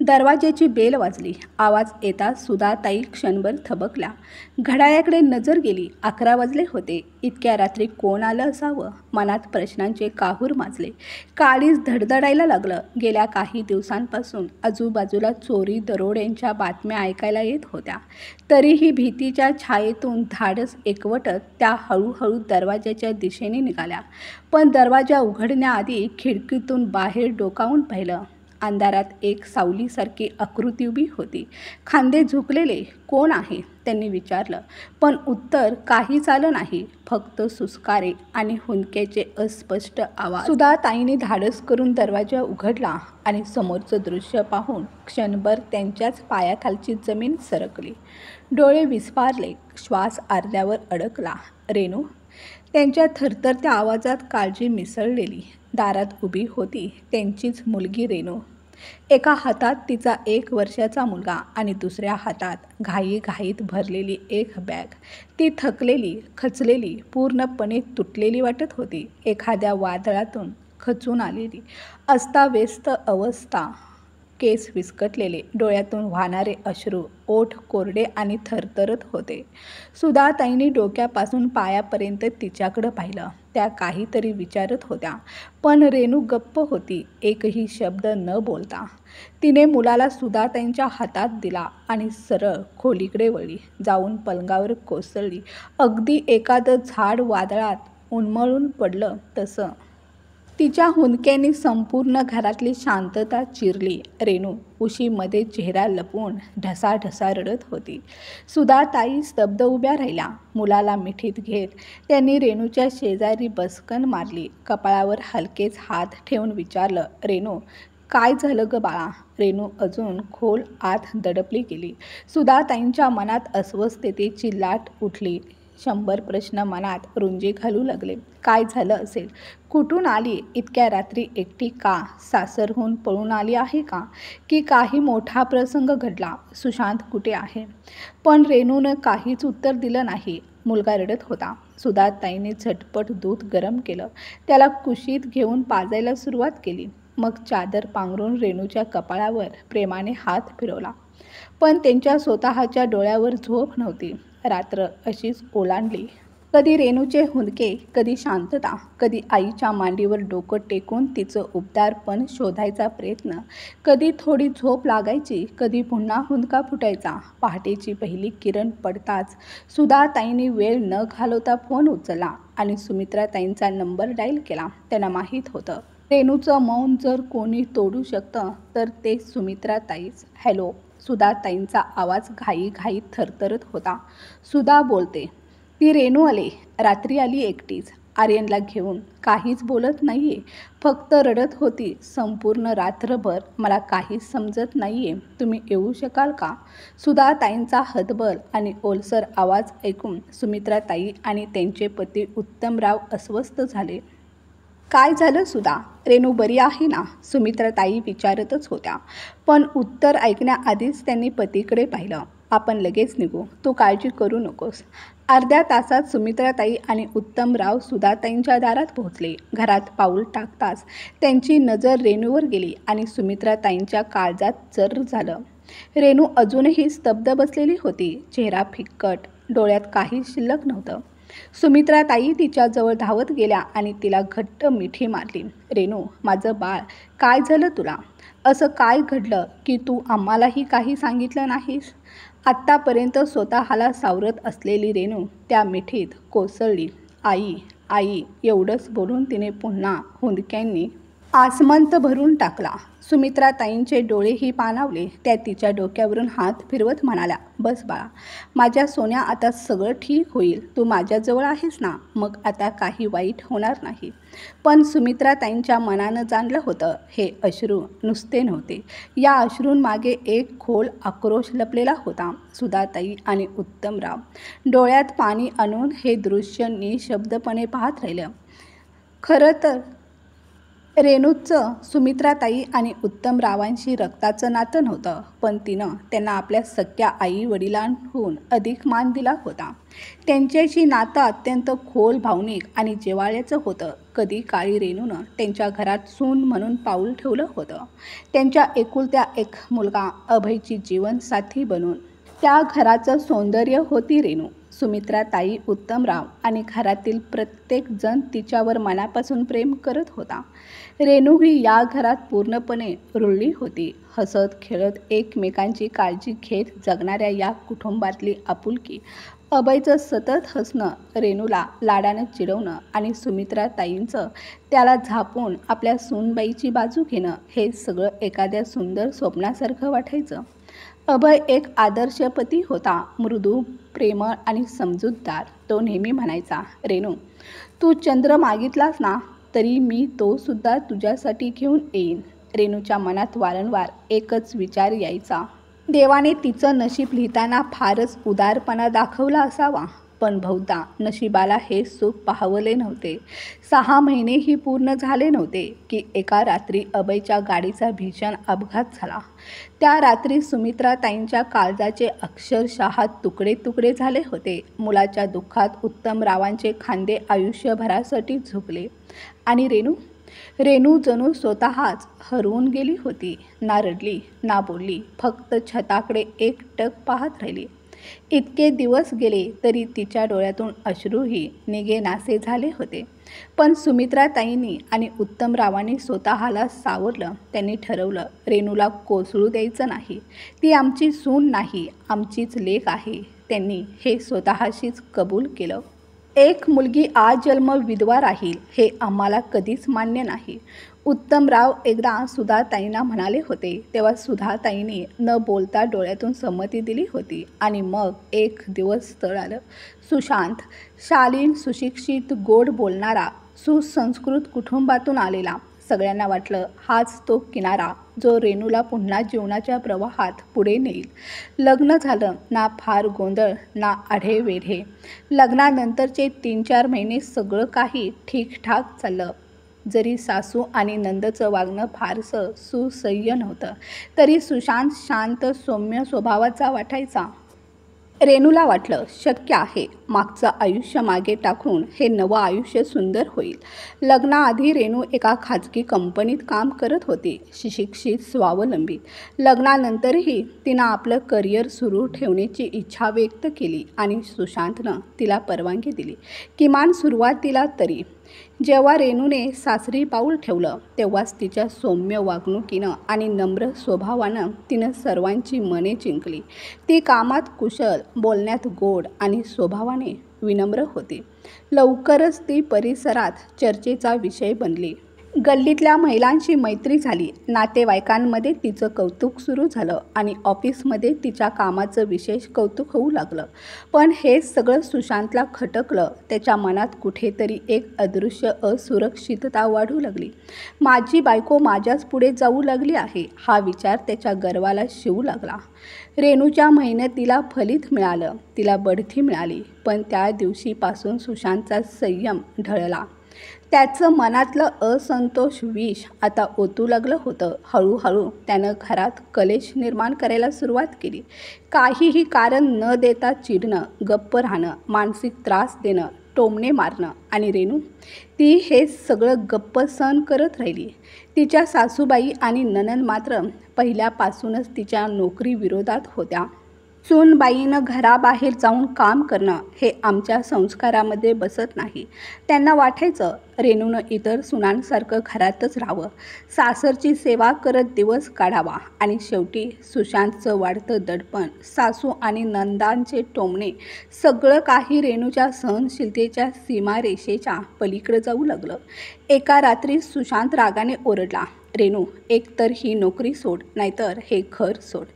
दरवाज्याची bell वाजली. आवाज येताच सुधाताई क्षणभर थबकल्या. घड्याळाकडे नजर गेली. 11 वाजले होते. इतक्या रात्री कोण आलं असावं? मनात प्रश्नांचे काहूर माजले. काळीज धडधडायला लागलं. गेल्या काही दिवसांपासून आजूबाजूला चोरी दरोड्यांच्या बातम्या ऐकायला येत होत्या. तरीही भीतीच्या छायेतून धाडस एकवटत त्या हळूहळू दरवाज्याच्या दिशेने निघाल्या. पण दरवाजा उघडण्याआधी खिडकीतून बाहेर डोकावून पाहिलं. अंधारात एक सावलीसारखी आकृती उभी होती. खांदे झुकलेले. कोण आहे? त्यांनी विचारलं. पण उत्तर काहीच आलं नाही. फक्त सुस्कारे आणि हुंदक्याचे अस्पष्ट आवाज. सुधाताईंनी धाडस करून दरवाजा उघडला आणि समोरचं दृश्य पाहून क्षणभर त्यांच्याच पायाखालची जमीन सरकली. डोळे विस्फारले. श्वास अर्ध्यावर अडकला. रेणू? त्यांच्या थरथरत्या आवाजात काळजी मिसळलेली. दारात उभी होती त्यांचीच मुलगी रेणू. एका हातात तिचा 1 वर्षाचा मुलगा आणि दुसऱ्या हातात घाईघाईत भरलेली एक बॅग. ती थकलेली, खचलेली, पूर्णपणे तुटलेली वाटत होती. एखाद्या वादळातून खचून आलेली. अस्ताव्यस्त अवस्था. केस विस्कटलेले, डोळ्यातून वाहणारे अश्रू, ओठ कोरडे आणि थरथरत होते. सुधाताईंनी डोक्यापासून पायापर्यंत तिच्याकडं पाहिलं. त्या काहीतरी विचारत होत्या. पण रेणू गप्प होती, एकही शब्द न बोलता. तिने मुलाला सुधाताईंच्या हातात दिला आणि सरळ खोलीकडे वळली. जाऊन पलंगावर कोसळली. अगदी एखादं झाड वादळात उन्मळून पडलं तसं. तिच्या हुंदक्याने संपूर्ण घरातली शांतता चिरली. रेणू उशीमध्ये चेहरा लपवून ढसाढसा रडत होती. सुधाताई स्तब्ध उभ्या राहिल्या. मुलाला मिठीत घेत त्यांनी रेणूच्या शेजारी बसकन मारली. कपाळावर हलकेच हात ठेवून विचारलं, रेणू काय झालं ग बाळा? रेणू अजून खोल आत दडपली गेली. सुधाताईंच्या मनात अस्वस्थतेची लाट उठली. 100 प्रश्न मनात रुंजी घालू लागले. काय झालं असेल? कुठून आली इतक्या रात्री एकटी का? सासरहून पळून आली आहे का? की काही मोठा प्रसंग घडला? सुशांत कुठे आहे? पण रेणूनं काहीच उत्तर दिलं नाही. मुलगा रडत होता. सुधाताईंनी झटपट दूध गरम केलं. त्याला कुशीत घेऊन पाजायला सुरुवात केली. मग चादर पांघरून रेणूच्या कपाळावर प्रेमाने हात फिरवला. पण त्यांच्या स्वतःच्या डोळ्यावर झोप नव्हती. रात्र अशीच ओलांडली. कधी रेणूचे हुंदके, कधी शांतता, कधी आईच्या मांडीवर डोकं टेकून तिचं उबदारपण शोधायचा प्रयत्न. कधी थोडी झोप लागायची, कधी पुन्हा हुंदका फुटायचा. पहाटेची पहिली किरण पडताच सुधाताईंनी वेळ न घालवता फोन उचलला आणि सुमित्राताईंचा नंबर डायल केला. त्यांना माहीत होतं, रेणूचं मौन जर कोणी तोडू शकतं तर ते सुमित्राताईच. हॅलो. सुधाताईंचा आवाज घाईघाईत थरथरत होता. सुधा बोलते. ती रेणू आली. रात्री आली एकटीच. आर्यनला घेऊन. काहीच बोलत नाहीये. फक्त रडत होती संपूर्ण रात्रभर. मला काहीच समजत नाहीये. तुम्ही येऊ शकाल का? सुधाताईंचा हतबल आणि ओलसर आवाज ऐकून सुमित्राताई आणि त्यांचे पती उत्तमराव अस्वस्थ झाले. काय झालं सुधा? रेणू बरी आहे ना? सुमित्राताई विचारतच होत्या. पण उत्तर ऐकण्याआधीच त्यांनी पतीकडे पाहिलं. आपण लगेच निघू. तू काळजी करू नकोस. अर्ध्या तासात सुमित्राताई आणि उत्तमराव सुधाताईंच्या दारात पोहोचले. घरात पाऊल टाकताच त्यांची नजर रेणूवर गेली आणि सुमित्राताईंच्या काळजात जर झालं. रेणू अजूनही स्तब्ध बसलेली होती. चेहरा फिक्कट, डोळ्यात काही शिल्लक नव्हतं. सुमित्राताई तिच्याजवळ धावत गेल्या आणि तिला घट्ट मिठी मारली. रेणू, माझं बाळ, काय झालं तुला? असं काय घडलं की तू आम्हालाही काही सांगितलं नाहीस? आत्तापर्यंत स्वतःला सावरत असलेली रेणू त्या मिठीत कोसळली. आई, आई एवढंच बोलून तिने पुन्हा हुंदक्यांनी आसमंत भरून टाकला. सुमित्राताईंचे डोळेही पाणावले. त्या तिच्या डोक्यावरून हात फिरवत म्हणाल्या, बस बाळा, माझ्या सोन्या, आता सगळं ठीक होईल. तू माझ्याजवळ आहेस ना? मग आता काही वाईट होणार नाही. पण सुमित्राताईंच्या मनानं जाणलं होतं, हे अश्रू नुसते नव्हते. या अश्रूंमागे एक खोल आक्रोश लपलेला होता. सुधाताई आणि उत्तमराव डोळ्यात पाणी आणून हे दृश्य निशब्दपणे पाहत राहिलं. खरं तर रेणूचं सुमित्राताई आणि उत्तमरावांशी रक्ताचं नातं नव्हतं, पण तिनं त्यांना आपल्या सख्या आई वडिलांहून अधिक मान दिला होता. त्यांच्याशी नातं अत्यंत खोल, भावनिक आणि जिव्हाळ्याचं होतं. कधी काळी रेणूनं त्यांच्या घरात सून म्हणून पाऊल ठेवलं होतं. त्यांच्या एकुलत्या एक मुलगा अभयची जीवनसाथी बनून त्या घराचं सौंदर्य होती रेणू. सुमित्राताई, उत्तमराव आणि घरातील प्रत्येक जण तिच्यावर मनापासून प्रेम करत होता. रेणू ही या घरात पूर्णपणे रुळली होती. हसत खेळत एकमेकांची काळजी घेत जगणाऱ्या या कुटुंबातली आपुलकी, अभयचं सतत हसणं, रेणूला लाडानं चिडवणं आणि सुमित्राताईंचं त्याला झापून आपल्या सूनबाईची बाजू घेणं, हे सगळं एखाद्या सुंदर स्वप्नासारखं वाटायचं. अभय एक आदर्श पती होता. मृदू, प्रेमळ आणि समजूतदार. तो नेहमी म्हणायचा, रेणू, तू चंद्र मागितलास ना, तरी मी तो सुद्धा तुझ्यासाठी घेऊन येईन. रेणूच्या मनात वारंवार एकच विचार यायचा, देवाने तिचं नशीब लिहिताना फारच उदारपणा दाखवला असावा. पण बहुधा नशिबाला हे सुख पाहवले नव्हते. 6 महिनेही पूर्ण झाले नव्हते की एका रात्री अभयच्या गाडीचा भीषण अपघात झाला. त्या रात्री सुमित्राताईंच्या काळजाचे अक्षरशः तुकडे तुकडे झाले होते. मुलाच्या दुःखात उत्तमरावांचे खांदे आयुष्यभरासाठी झुकले. आणि रेणू जणू स्वतःच हरवून गेली होती. ना रडली ना बोलली, फक्त छताकडे एकटक पाहत राहिली. इतके दिवस गेले तरी तिच्या डोळ्यातून अश्रूही निघेनासे झाले होते. पण सुमित्राताईंनी आणि उत्तमरावांनी स्वतःला सावरलं. त्यांनी ठरवलं, रेणूला कोसळू द्यायचं नाही. ती आमची सून नाही, आमचीच लेक आहे. त्यांनी हे स्वतःशीच कबूल केलं. एक मुलगी आजन्म विधवा राहील हे आम्हाला कधीच मान्य नाही. उत्तमराव एकदा सुधाताईंना म्हणाले होते, तेव्हा सुधाताईंनी न बोलता डोळ्यातून संमती दिली होती. आणि मग एक दिवस स्थळ आलं. सुशांत, शालीन, सुशिक्षित, गोड बोलणारा, सुसंस्कृत कुटुंबातून आलेला. सगळ्यांना वाटलं, हाच तो किनारा जो रेणूला पुन्हा जीवनाच्या प्रवाहात पुढे नेईल. लग्न झालं. ना फार गोंधळ ना आढेवेढे. लग्नानंतरचे 3-4 महिने सगळं काही ठीकठाक चाललं. जरी सासू आणि नंदचं वागणं फारसं सुसह्य नव्हतं, तरी सुशांत शांत, सौम्य स्वभावाचा वाटायचा. रेणूला वाटलं, शक्य आहे, मागचं आयुष्य मागे टाकून हे नवं आयुष्य सुंदर होईल. लग्नाआधी रेणू एका खाजगी कंपनीत काम करत होती, सुशिक्षित, स्वावलंबी. लग्नानंतरही तिनं आपलं करिअर सुरू ठेवण्याची इच्छा व्यक्त केली आणि सुशांतनं तिला परवानगी दिली, किमान सुरुवातीला तरी. जेव्हा रेणूने सासरी पाऊल ठेवलं, तेव्हाच तिच्या सौम्य वागणुकीनं आणि नम्र स्वभावानं तिनं सर्वांची मने जिंकली. ती कामात कुशल, बोलण्यात गोड आणि स्वभावाने विनम्र होती. लवकरच ती परिसरात चर्चेचा विषय बनली. गल्लीतल्या महिलांशी मैत्री झाली. नातेवाईकांमध्ये तिचं कौतुक सुरू झालं आणि ऑफिसमध्ये तिच्या कामाचं विशेष कौतुक होऊ लागलं. पण हे सगळं सुशांतला खटकलं. त्याच्या मनात कुठेतरी एक अदृश्य असुरक्षितता वाढू लागली. माझी बायको माझ्याच पुढे जाऊ लागली आहे, हा विचार त्याच्या गर्वाला शिवू लागला. रेणूच्या मेहनतीला फलित मिळालं. तिला बढती मिळाली. पण त्या दिवशीपासून सुशांतचा संयम ढळला. त्याचं मनातलं असंतोष विष आता ओतू लागलं होतं. हळूहळू त्यानं घरात कलेश निर्माण करायला सुरुवात केली. काहीही कारण न देता चिडणं, गप्प राहणं, मानसिक त्रास देणं, टोमणे मारणं. आणि रेणू, ती हे सगळं गप्प सहन करत राहिली. तिच्या सासूबाई आणि नणंद मात्र पहिल्यापासूनच तिच्या नोकरीविरोधात होत्या. सूनबाईनं घराबाहेर जाऊन काम करणं हे आमच्या संस्कारामध्ये बसत नाही. त्यांना वाटायचं, रेणूनं इतर सुनांसारखं घरातच राहावं, सासरची सेवा करत दिवस काढावा. आणि शेवटी सुशांतचं वाढतं दडपण, सासू आणि नंदांचे टोमणे, सगळं काही रेणूच्या सहनशीलतेच्या सीमारेषेच्या पलीकडे जाऊ लागलं. एका रात्री सुशांत रागाने ओरडला, रेणू, एकतर ही नोकरी सोड, नाहीतर हे घर सोड.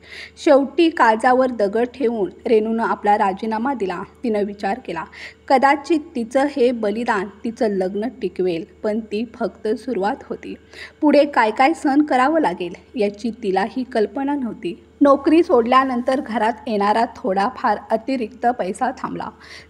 शेवटी काळजावर दगड ठेवून रेणूनं आपला राजीनामा दिला. तिनं विचार केला, कदाचित तिचं हे बलिदान तिचं लग्न टिकवेल, पण ती फक्त सुरुवात होती. पुढे काय काय सहन करावं लागेल याची तिलाही कल्पना नव्हती. नोकरी सोडल्यानंतर घरात येणारा थोडाफार अतिरिक्त पैसा थांबला.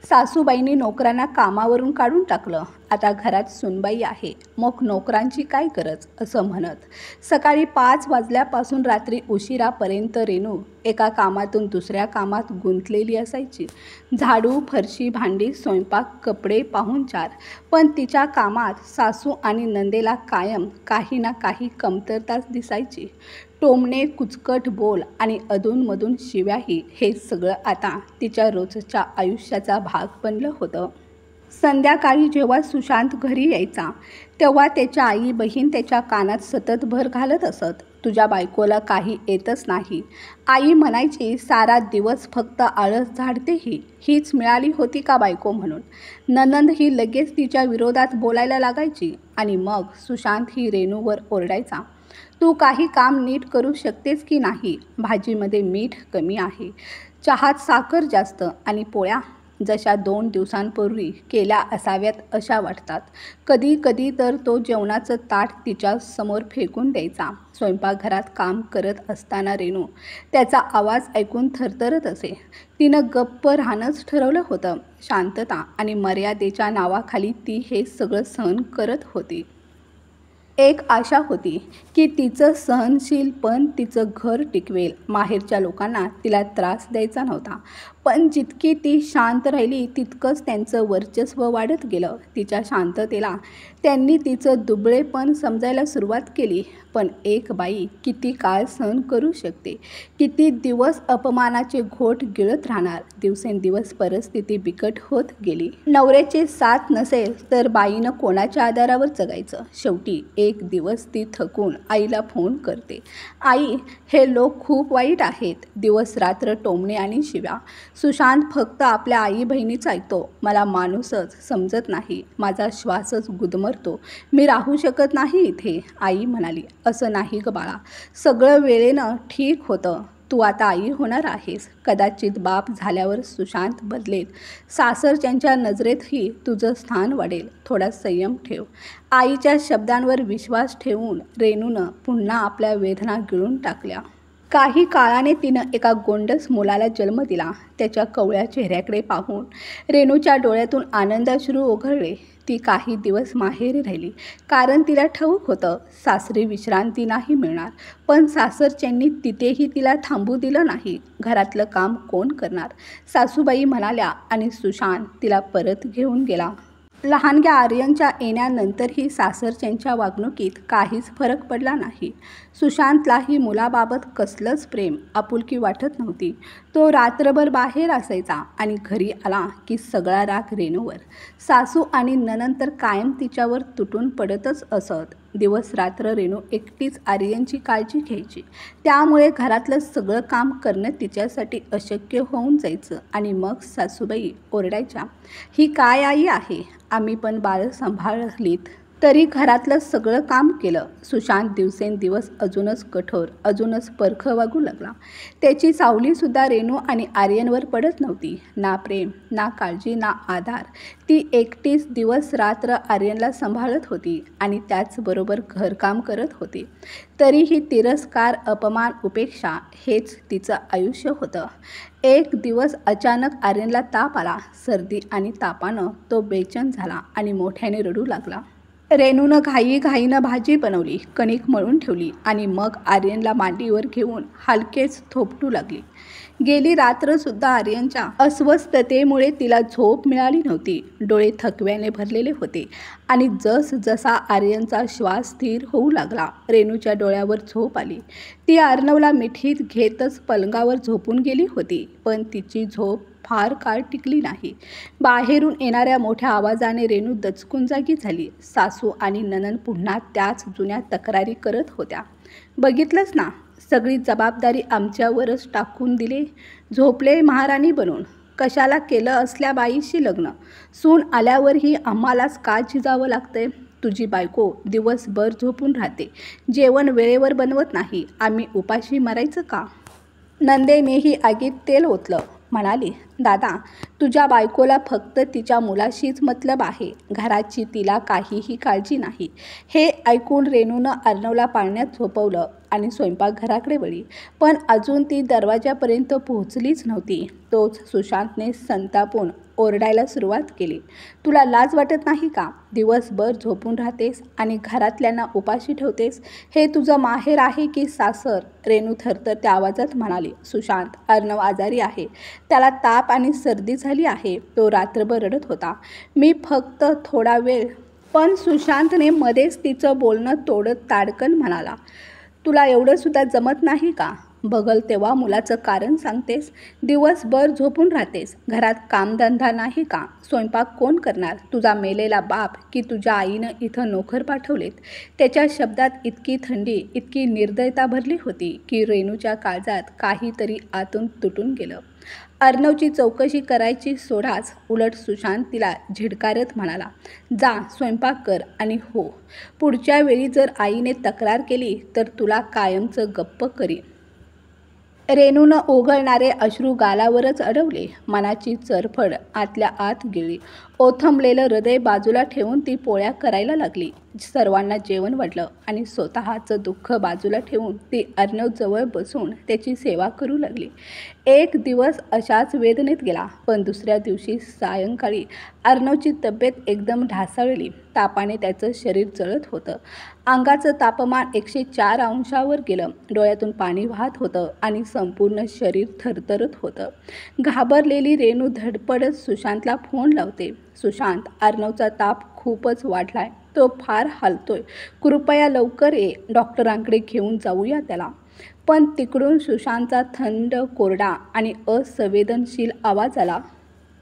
सासूबाईंनी नोकरांना कामावरून काढून टाकलं. आता घरात सुनबाई आहे, मग नोकरांची काय गरज असं म्हणत सकाळी 5 वाजल्यापासून रात्री उशिरापर्यंत रेणू एका कामातून दुसऱ्या कामात गुंतलेली असायची. झाडू, फरशी, भांडी, स्वयंपाक, कपडे, पाहुणचार. पण तिच्या कामात सासू आणि नंदेला कायम काही ना काही कमतरताच दिसायची. टोमणे, कुचकट बोल आणि अधूनमधून शिव्याही, हे सगळं आता तिच्या रोजच्या आयुष्याचा भाग बनलं होतं. संध्याकाळी जेव्हा सुशांत घरी यायचा तेव्हा त्याच्या आई बहीण त्याच्या कानात सतत भर घालत असत, तुझ्या बायकोला काही येतच नाही. आई म्हणायची, सारा दिवस फक्त आळस झाडते हीच मिळाली होती का बायको म्हणून. नणंद ही लगेच तिच्या विरोधात बोलायला लागायची आणि मग सुशांत ही रेणूवर ओरडायचा, तू काही काम नीट करू शकतेस की नाही. भाजीमध्ये मीठ कमी आहे, चहात साखर जास्त आणि पोळ्या जशा 2 दिवसांपूर्वी केल्या असाव्यात अशा वाटतात. कधी कधी तर तो जेवणाचं ताट तिच्या समोर फेकून द्यायचा. स्वयंपाकघरात काम करत असताना रेणू त्याचा आवाज ऐकून थरथरत असे. तिनं गप्प राहणंच ठरवलं होतं. शांतता आणि मर्यादेच्या नावाखाली ती हे सगळं सहन करत होती. एक आशा होती की तिचं सहनशीलपण तिचं घर टिकवेल. माहेरच्या लोकांना तिला त्रास द्यायचा नव्हता. पण जितकी ती शांत राहिली तितकंच त्यांचं वर्चस्व वाढत गेलं. तिच्या शांततेला त्यांनी तिचं दुबळेपण समजायला सुरुवात केली. पण एक बाई किती काळ सहन करू शकते, किती दिवस अपमानाचे घोट गिळत राहणार. दिवसेंदिवस परिस्थिती बिकट होत गेली. नवऱ्याची साथ नसेल तर बाईनं कोणाच्या आधारावर जगायचं. शेवटी एक दिवस ती थकून आईला फोन करते, आई, हे लोक खूप वाईट आहेत. दिवस रात्र टोमणे आणि शिव्या. सुशांत फक्त आपल्या आई बहिणीच ऐकतो. मला माणूसच समजत नाही, माझा श्वासच गुदमरतो, मी राहू शकत नाही इथे. आई म्हणाली, असं नाही ग बाळा, सगळं वेळेनं ठीक होतं. तू आता आई होणार आहेस. कदाचित बाप झाल्यावर सुशांत बदलेल. सासरच्यांच्या नजरेतही तुझं स्थान वाढेल. थोडा संयम ठेव. आईच्या शब्दांवर विश्वास ठेवून रेणूनं पुन्हा आपल्या वेदना गिळून टाकल्या. काही काळाने तिनं एका गोंडस मुलाला जन्म दिला. त्याच्या कवळ्या चेहऱ्याकडे पाहून रेणूच्या डोळ्यातून आनंदाश्रू ओघळले. ती काही दिवस माहेरी राहिली, कारण तिला ठाऊक होतं सासरी विश्रांती नाही मिळणार. पण सासरच्यांनी तिथेही तिला थांबू दिलं नाही. घरातलं काम कोण करणार, सासूबाई म्हणाल्या आणि सुशांत तिला परत घेऊन गेला. लहानग्या आर्यनच्या येण्यानंतरही सासरच्यांच्या वागणुकीत काहीच फरक पडला नाही. सुशांतलाही मुलाबाबत कसलंच प्रेम, आपुलकी वाटत नव्हती. तो रात्रभर बाहेर असायचा आणि घरी आला की सगळा राग रेणूवर. सासू आणि नणंद तर कायम तिच्यावर तुटून पडतच असत. दिवस रात्र रेणू एकटीच आर्यनची काळजी घ्यायची. त्यामुळे घरातलं सगळं काम करणं तिच्यासाठी अशक्य होऊन जायचं. आणि मग सासूबाई ओरडायच्या, ही काय आई आहे, आम्ही पण बाळ सांभाळलीत तरी घरातलं सगळं काम केलं. सुशांत दिवसेंदिवस अजूनच कठोर, अजूनच परखं वागू लागला. त्याची सावलीसुद्धा रेणू आणि आर्यनवर पडत नव्हती. ना प्रेम, ना काळजी, ना आधार. ती एकटीच दिवस रात्र आर्यनला सांभाळत होती आणि त्याचबरोबर घरकाम करत होती. तरीही तिरस्कार, अपमान, उपेक्षा हेच तिचं आयुष्य होतं. एक दिवस अचानक आर्यनला ताप आला. सर्दी आणि तापानं तो बेचैन झाला आणि मोठ्याने रडू लागला. रेणूनं घाईनं भाजी बनवली, कणिक मळून ठेवली आणि मग आर्यनला मांडीवर घेऊन हलकेच थोपटू लागली. गेली रात्रसुद्धा आर्यनच्या अस्वस्थतेमुळे तिला झोप मिळाली नव्हती. डोळे थकव्याने भरलेले होते आणि जसजसा आर्यनचा श्वास स्थिर होऊ लागला, रेणूच्या डोळ्यावर झोप आली. ती अर्णवला मिठीत घेतच पलंगावर झोपून गेली होती. पण तिची झोप फार काळ टिकली नाही. बाहेरून येणाऱ्या मोठ्या आवाजाने रेणू दचकून जागी झाली. सासू आणि नणंद पुन्हा त्याच जुन्या तक्रारी करत होत्या. बघितलंस ना, सगळी जबाबदारी आमच्यावरच टाकून दिली. झोपले महाराणी बनून. कशाला केलं असल्या बाईशी लग्न. सून आल्यावरही आम्हालाच का झिजावं लागतंय. तुझी बायको दिवसभर झोपून राहते, जेवण वेळेवर बनवत नाही, आम्ही उपाशी मरायचं का. नंदेनेही आगीत तेल ओतलं. म्हणाली, दादा, तुझ्या बायकोला फक्त तिच्या मुलाशीच मतलब आहे, घराची तिला काहीही काळजी नाही. हे ऐकून रेणूनं अर्णवला पाळण्यात झोपवलं आणि स्वयंपाकघराकडे वळली. पण अजून ती दरवाजापर्यंत पोहोचलीच नव्हती. तोच सुशांतने संतापून ओरडायला सुरुवात केली. तुला लाज वाटत नाही का? दिवसभर झोपून राहतेस आणि घरातल्यांना उपाशी ठेवतेस. हे तुझं माहेर आहे की सासर? रेणू थरथरत्या आवाजात म्हणाली. सुशांत, अर्णव आजारी आहे. त्याला ताप आणि सर्दी झाली आहे. तो रात्रभर रडत होता. मी फक्त थोडा वेळ. पण सुशांतने मध्येच तिचं बोलणं तोडत ताडकन म्हणाला. तुला एवढं सुद्धा जमत नाही का? बघल तेव्हा मुलाचं कारण सांगतेस. दिवसभर झोपून राहतेस. घरात कामधंदा नाही का? स्वयंपाक कोण करणार? तुझा मेलेला बाप की तुझ्या आईनं इथं नोकर पाठवलेत? त्याच्या शब्दात इतकी थंडी, इतकी निर्दयता भरली होती की रेणूच्या काळजात काहीतरी आतून तुटून गेलं. अर्णवची चौकशी करायची सोडाच, उलट सुशांत तिला झिडकारत म्हणाला. जा स्वयंपाक कर आणि हो, पुढच्या वेळी जर आईने तक्रार केली तर तुला कायमचं गप्प करीन. रेणूनं ओघळणारे अश्रू गालावरच अडवले. मनाची चरफड आतल्या आत गेली. ओथंबलेलं हृदय बाजूला ठेवून ती पोळ्या करायला लागली. सर्वांना जेवण वाढलं आणि स्वतःचं दुःख बाजूला ठेवून ती अर्णवजवळ बसून त्याची सेवा करू लागली. एक दिवस अशाच वेदनेत गेला. पण दुसऱ्या दिवशी सायंकाळी अर्णवची तब्येत एकदम ढासळली. तापाने त्याचं शरीर जळत होतं. अंगाचं तापमान 104 अंशावर गेलं. डोळ्यातून पाणी वाहत होतं आणि संपूर्ण शरीर थरथरत होतं. घाबरलेली रेणू धडपडत सुशांतला फोन लावते. सुशांत, अर्णवचा ताप खूपच वाढलाय. तो फार हालतोय. कृपया लवकर ये. डॉक्टरांकडे घेऊन जाऊया त्याला. पण तिकडून सुशांतचा थंड, कोरडा आणि असंवेदनशील आवाज आला.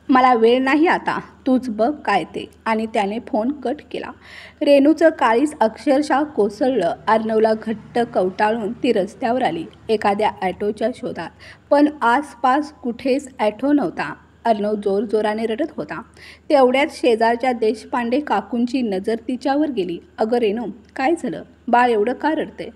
मला वेळ नाही आता. तूच बघ काय ते. आणि त्याने फोन कट केला. रेणूचं काळीज अक्षरशः कोसळलं. अर्णवला घट्ट कवटाळून ती रस्त्यावर आली, एखाद्या ॲटोच्या शोधात. पण आसपास कुठेच ॲटो नव्हता. अर्णव जोरजोराने रडत होता. तेवढ्यात शेजारच्या देशपांडे काकूंची नजर तिच्यावर गेली. अगं रेणू, काय झालं? बाळ एवढं का रडते?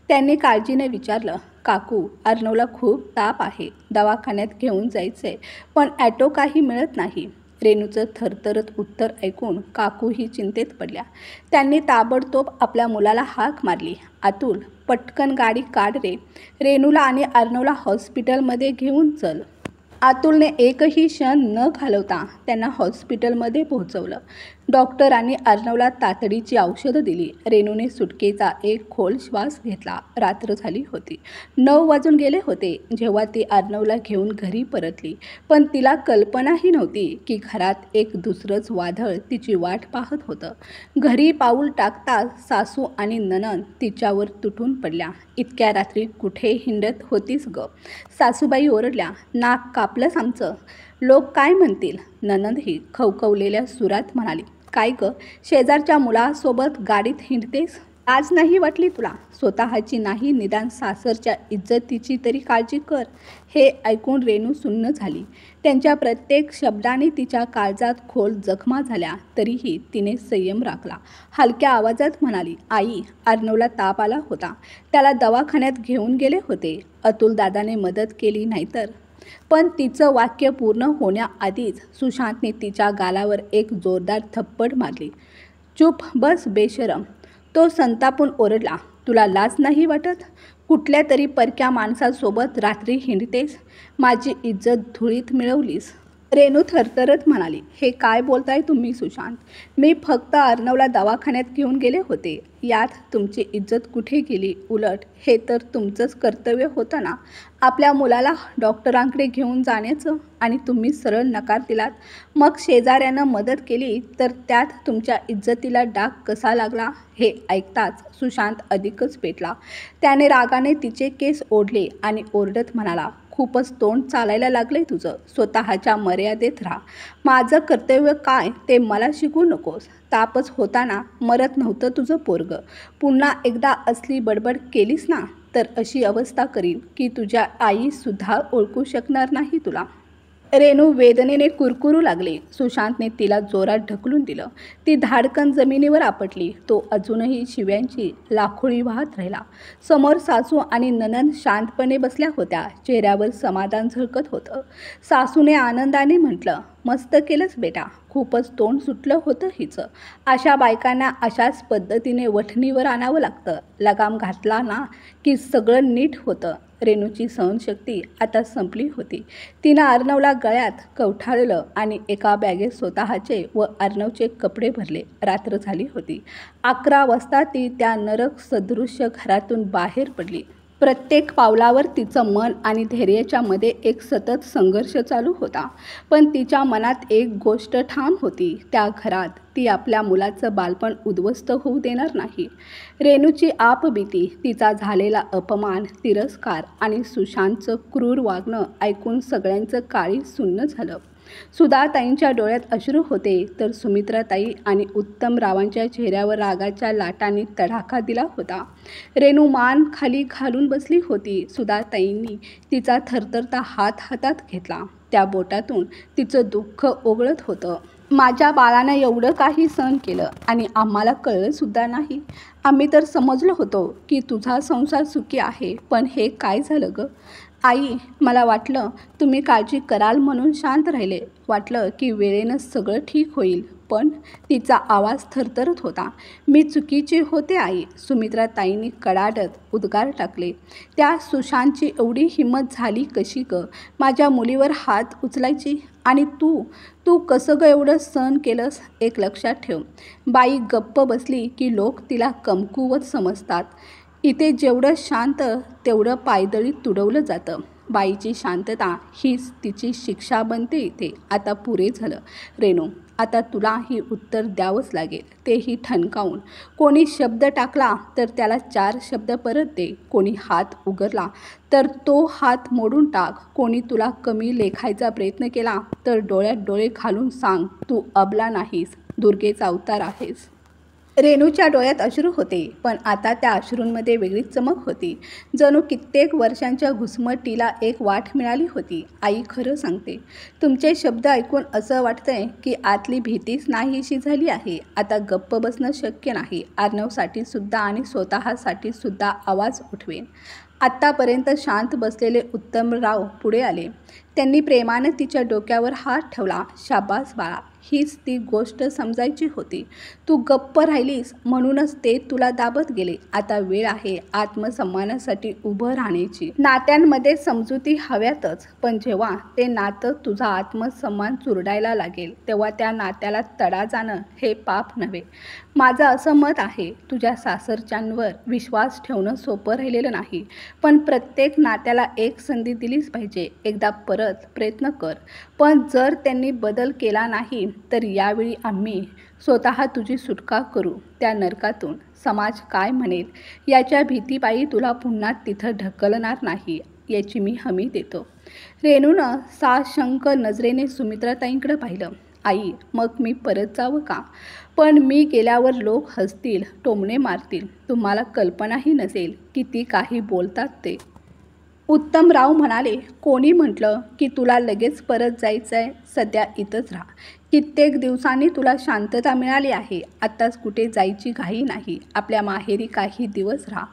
त्यांनी काळजीने विचारलं. काकू, अर्णवला खूप ताप आहे. दवाखान्यात घेऊन जायचंय, पण ॲटो काही मिळत नाही. रेणूचं थरथरत उत्तर ऐकून काकूही चिंतेत पडल्या. त्यांनी ताबडतोब आपल्या मुलाला हाक मारली. अतुल, पटकन गाडी काढ रे. रेणूला आणि अर्णवला हॉस्पिटलमध्ये घेऊन चल. अतुलने एकही क्षण न घालवता त्यांना हॉस्पिटलमध्ये पोहोचवलं. डॉक्टरांनी अर्णवला तातडीची औषधं दिली. रेणूने सुटकेचा एक खोल श्वास घेतला. रात्र झाली होती. 9 वाजून गेले होते जेव्हा ती अर्णवला घेऊन घरी परतली. पण तिला कल्पनाही नव्हती की घरात एक दुसरंच वादळ तिची वाट पाहत होतं. घरी पाऊल टाकताच सासू आणि नणंद तिच्यावर तुटून पडल्या. इतक्या रात्री कुठे हिंडत होतीस ग? सासूबाई ओरडल्या. नाक कापलंस आमचं. लोक काय म्हणतील? नणंदही खवखवलेल्या सुरात म्हणाली. काय ग, शेजारच्या मुलासोबत गाडीत हिंडतेस? लाज नाही वाटली तुला? स्वतःची नाही, निदान सासरच्या इज्जतीची तरी काळजी कर. हे ऐकून रेणू सुन्न झाली. त्यांच्या प्रत्येक शब्दाने तिच्या काळजात खोल जखमा झाल्या. तरीही तिने संयम राखला. हलक्या आवाजात म्हणाली. आई, अर्णवला ताप आला होता. त्याला दवाखान्यात घेऊन गेले होते. अतुल दादाने मदत केली नाहीतर. पण तिचं वाक्य पूर्ण होण्याआधीच सुशांतने तिच्या गालावर एक जोरदार थप्पड मारली. चूप बस बेशरम. तो संतापून ओरडला. तुला लाज नाही वाटत? कुठल्या तरी परक्या माणसासोबत रात्री हिंडतेस. माझी इज्जत धुळीत मिळवलीस. रेणू थरथरत म्हणाली. हे काय बोलताय तुम्ही सुशांत? मी फक्त अर्णवला दवाखान्यात घेऊन गेले होते. यात तुमची इज्जत कुठे गेली? उलट हे तर तुमचंच कर्तव्य होतं ना, आपल्या मुलाला डॉक्टरांकडे घेऊन जाण्याचं. आणि तुम्ही सरळ नकार दिलात. मग शेजाऱ्यानं मदत केली तर त्यात तुमच्या इज्जतीला डाग कसा लागला? हे ऐकताच सुशांत अधिकच पेटला. त्याने रागाने तिचे केस ओढले आणि ओरडत म्हणाला. खूपच तोंड चालायला लागलंय तुझं. स्वतःच्या मर्यादेत राहा. माझं कर्तव्य काय ते मला शिकवू नकोस. तापच होताना मरत नव्हतं तुझं पोरगं. पुन्हा एकदा असली बडबड केलीस ना तर अशी अवस्था करीन की तुझ्या आईसुद्धा ओळखू शकणार नाही तुला. रेणू वेदनेने कुरकुरू लागली. सुशांतने तिला जोरात ढकलून दिलं. ती धाडकन जमिनीवर आपटली. तो अजूनही शिव्यांची लाखोळी वाहत राहिला. समोर सासू आणि नणंद शांतपणे बसल्या होत्या. चेहऱ्यावर समाधान झळकत होतं. सासूने आनंदाने म्हटलं, मस्त केलंस बेटा. खूपच तोंड सुटलं होतं हिचं. अशा बायकांना अशाच पद्धतीने वठणीवर आणावं लागतं. लगाम घातला ना की सगळं नीट होतं. रेणूची सहनशक्ती आता संपली होती. तिनं अर्णवला गळ्यात कवठाळलं आणि एका बॅगेत स्वतःचे व अर्णवचे कपडे भरले. रात्र झाली होती. 11 वाजता ती त्या नरक सदृश्य घरातून बाहेर पडली. प्रत्येक पावलावर तिचं मन आणि धैर्याच्या मध्ये एक सतत संघर्ष चालू होता. पण तिच्या मनात एक गोष्ट ठाम होती. त्या घरात ती आपल्या मुलाचं बालपण उद्ध्वस्त होऊ देणार नाही. रेणूची आपबीती, तिचा झालेला अपमान, तिरस्कार आणि सुशांतचं क्रूर वागणं ऐकून सगळ्यांचं काळी सुन्न झालं. सुधाताईंच्या डोळ्यात अश्रू होते तर सुमित्राताई आणि उत्तमरावांच्या चेहऱ्यावर रागाच्या लाटांनी तडाखा दिला होता. रेणू मान खाली घालून बसली होती. सुधाताईंनी तिचा थरथरता हात हातात घेतला. त्या बोटातून तिचं दुःख ओघळत होतं. माझ्या बाळानं एवढं काही सहन केलं आणि आम्हाला कळलंसुद्धा नाही. आम्ही तर समजलो होतो की तुझा संसार सुखी आहे, पण हे काय झालं गं? आई, मला वाटलं तुम्ही काळजी कराल म्हणून शांत राहिले. वाटलं की वेळेनं सगळं ठीक होईल. पण तिचा आवाज थरथरत होता. मी चुकीची होते आई. सुमित्राताईंनी कडाडत उद्गार टाकले. त्या सुशांतची एवढी हिंमत झाली कशी गं माझ्या मुलीवर हात उचलायची? आणि तू कसं गं एवढं सहन केलंस? एक लक्षात ठेव, बाई गप्प बसली की लोक तिला कमकुवत समजतात. इथे जेवढं शांत तेवढं पायदळी तुडवलं जातं. बाईची शांतता हीच तिची शिक्षा बनते इथे. आता पुरे झालं रेणू. आता तुला ही उत्तर द्यावंच लागेल, तेही ठणकावून. कोणी शब्द टाकला तर त्याला 4 शब्द परत दे. कोणी हात उगारला तर तो हात मोडून टाक. कोणी तुला कमी लेखायचा प्रयत्न केला तर डोळ्यात डोळे घालून सांग, तू अबला नाहीस, दुर्गेचा अवतार आहेस. रेणूच्या डोळ्यात अश्रू होते, पण आता त्या अश्रूंमध्ये वेगळीच चमक होती. जणू कित्येक वर्षांच्या घुसमटीला एक वाट मिळाली होती. आई, खरं सांगते, तुमचे शब्द ऐकून असं वाटतंय की आतली भीतीच नाहीशी झाली आहे. आता गप्प बसणं शक्य नाही. अर्णवसाठी सुद्धा आणि स्वतःसाठी सुद्धा आवाज उठवेन. आत्तापर्यंत शांत बसलेले उत्तमराव पुढे आले. त्यांनी प्रेमानं तिच्या डोक्यावर हात ठेवला. शाबास बाळा, हीच ती गोष्ट समजायची होती. तू गप्प राहिलीस म्हणूनच ते तुला दाबत गेले. आता वेळ आहे आत्मसन्मानासाठी उभं राहण्याची. नात्यांमध्ये समजुती हव्यातच, पण जेव्हा ते नातं तुझा आत्मसन्मान चुरडायला लागेल तेव्हा त्या नात्याला तडा जाणं हे पाप नव्हे. माझं असं मत आहे, तुझ्या सासरच्यांवर विश्वास ठेवणं सोपं राहिलेलं नाही, पण प्रत्येक नात्याला एक संधी दिलीच पाहिजे. एकदा परत प्रयत्न कर. पण जर त्यांनी बदल केला नाही तर यावेळी आम्ही स्वतः तुझी सुटका करू त्या नरकातून. समाज काय म्हणेल याच्या भीतीपायी तुला पुन्हा तिथं ढकलणार नाही याची मी हमी देतो. रेणूनं साशंक नजरेने सुमित्राताईंकडे पाहिलं. आई, मग मी परत जावं का? पण मी गेल्यावर लोक हसतील, टोमणे मारतील. तुम्हाला कल्पनाही नसेल किती काही बोलतात ते. उत्तमराव म्हणाले, कोणी म्हटलं की तुला लगेच परत जायचं आहे? सध्या इथंच राहा. कित्येक दिवसांनी तुला शांतता मिळाली आहे. आत्ताच कुठे जायची घाई नाही. आपल्या माहेरी काही दिवस राहा.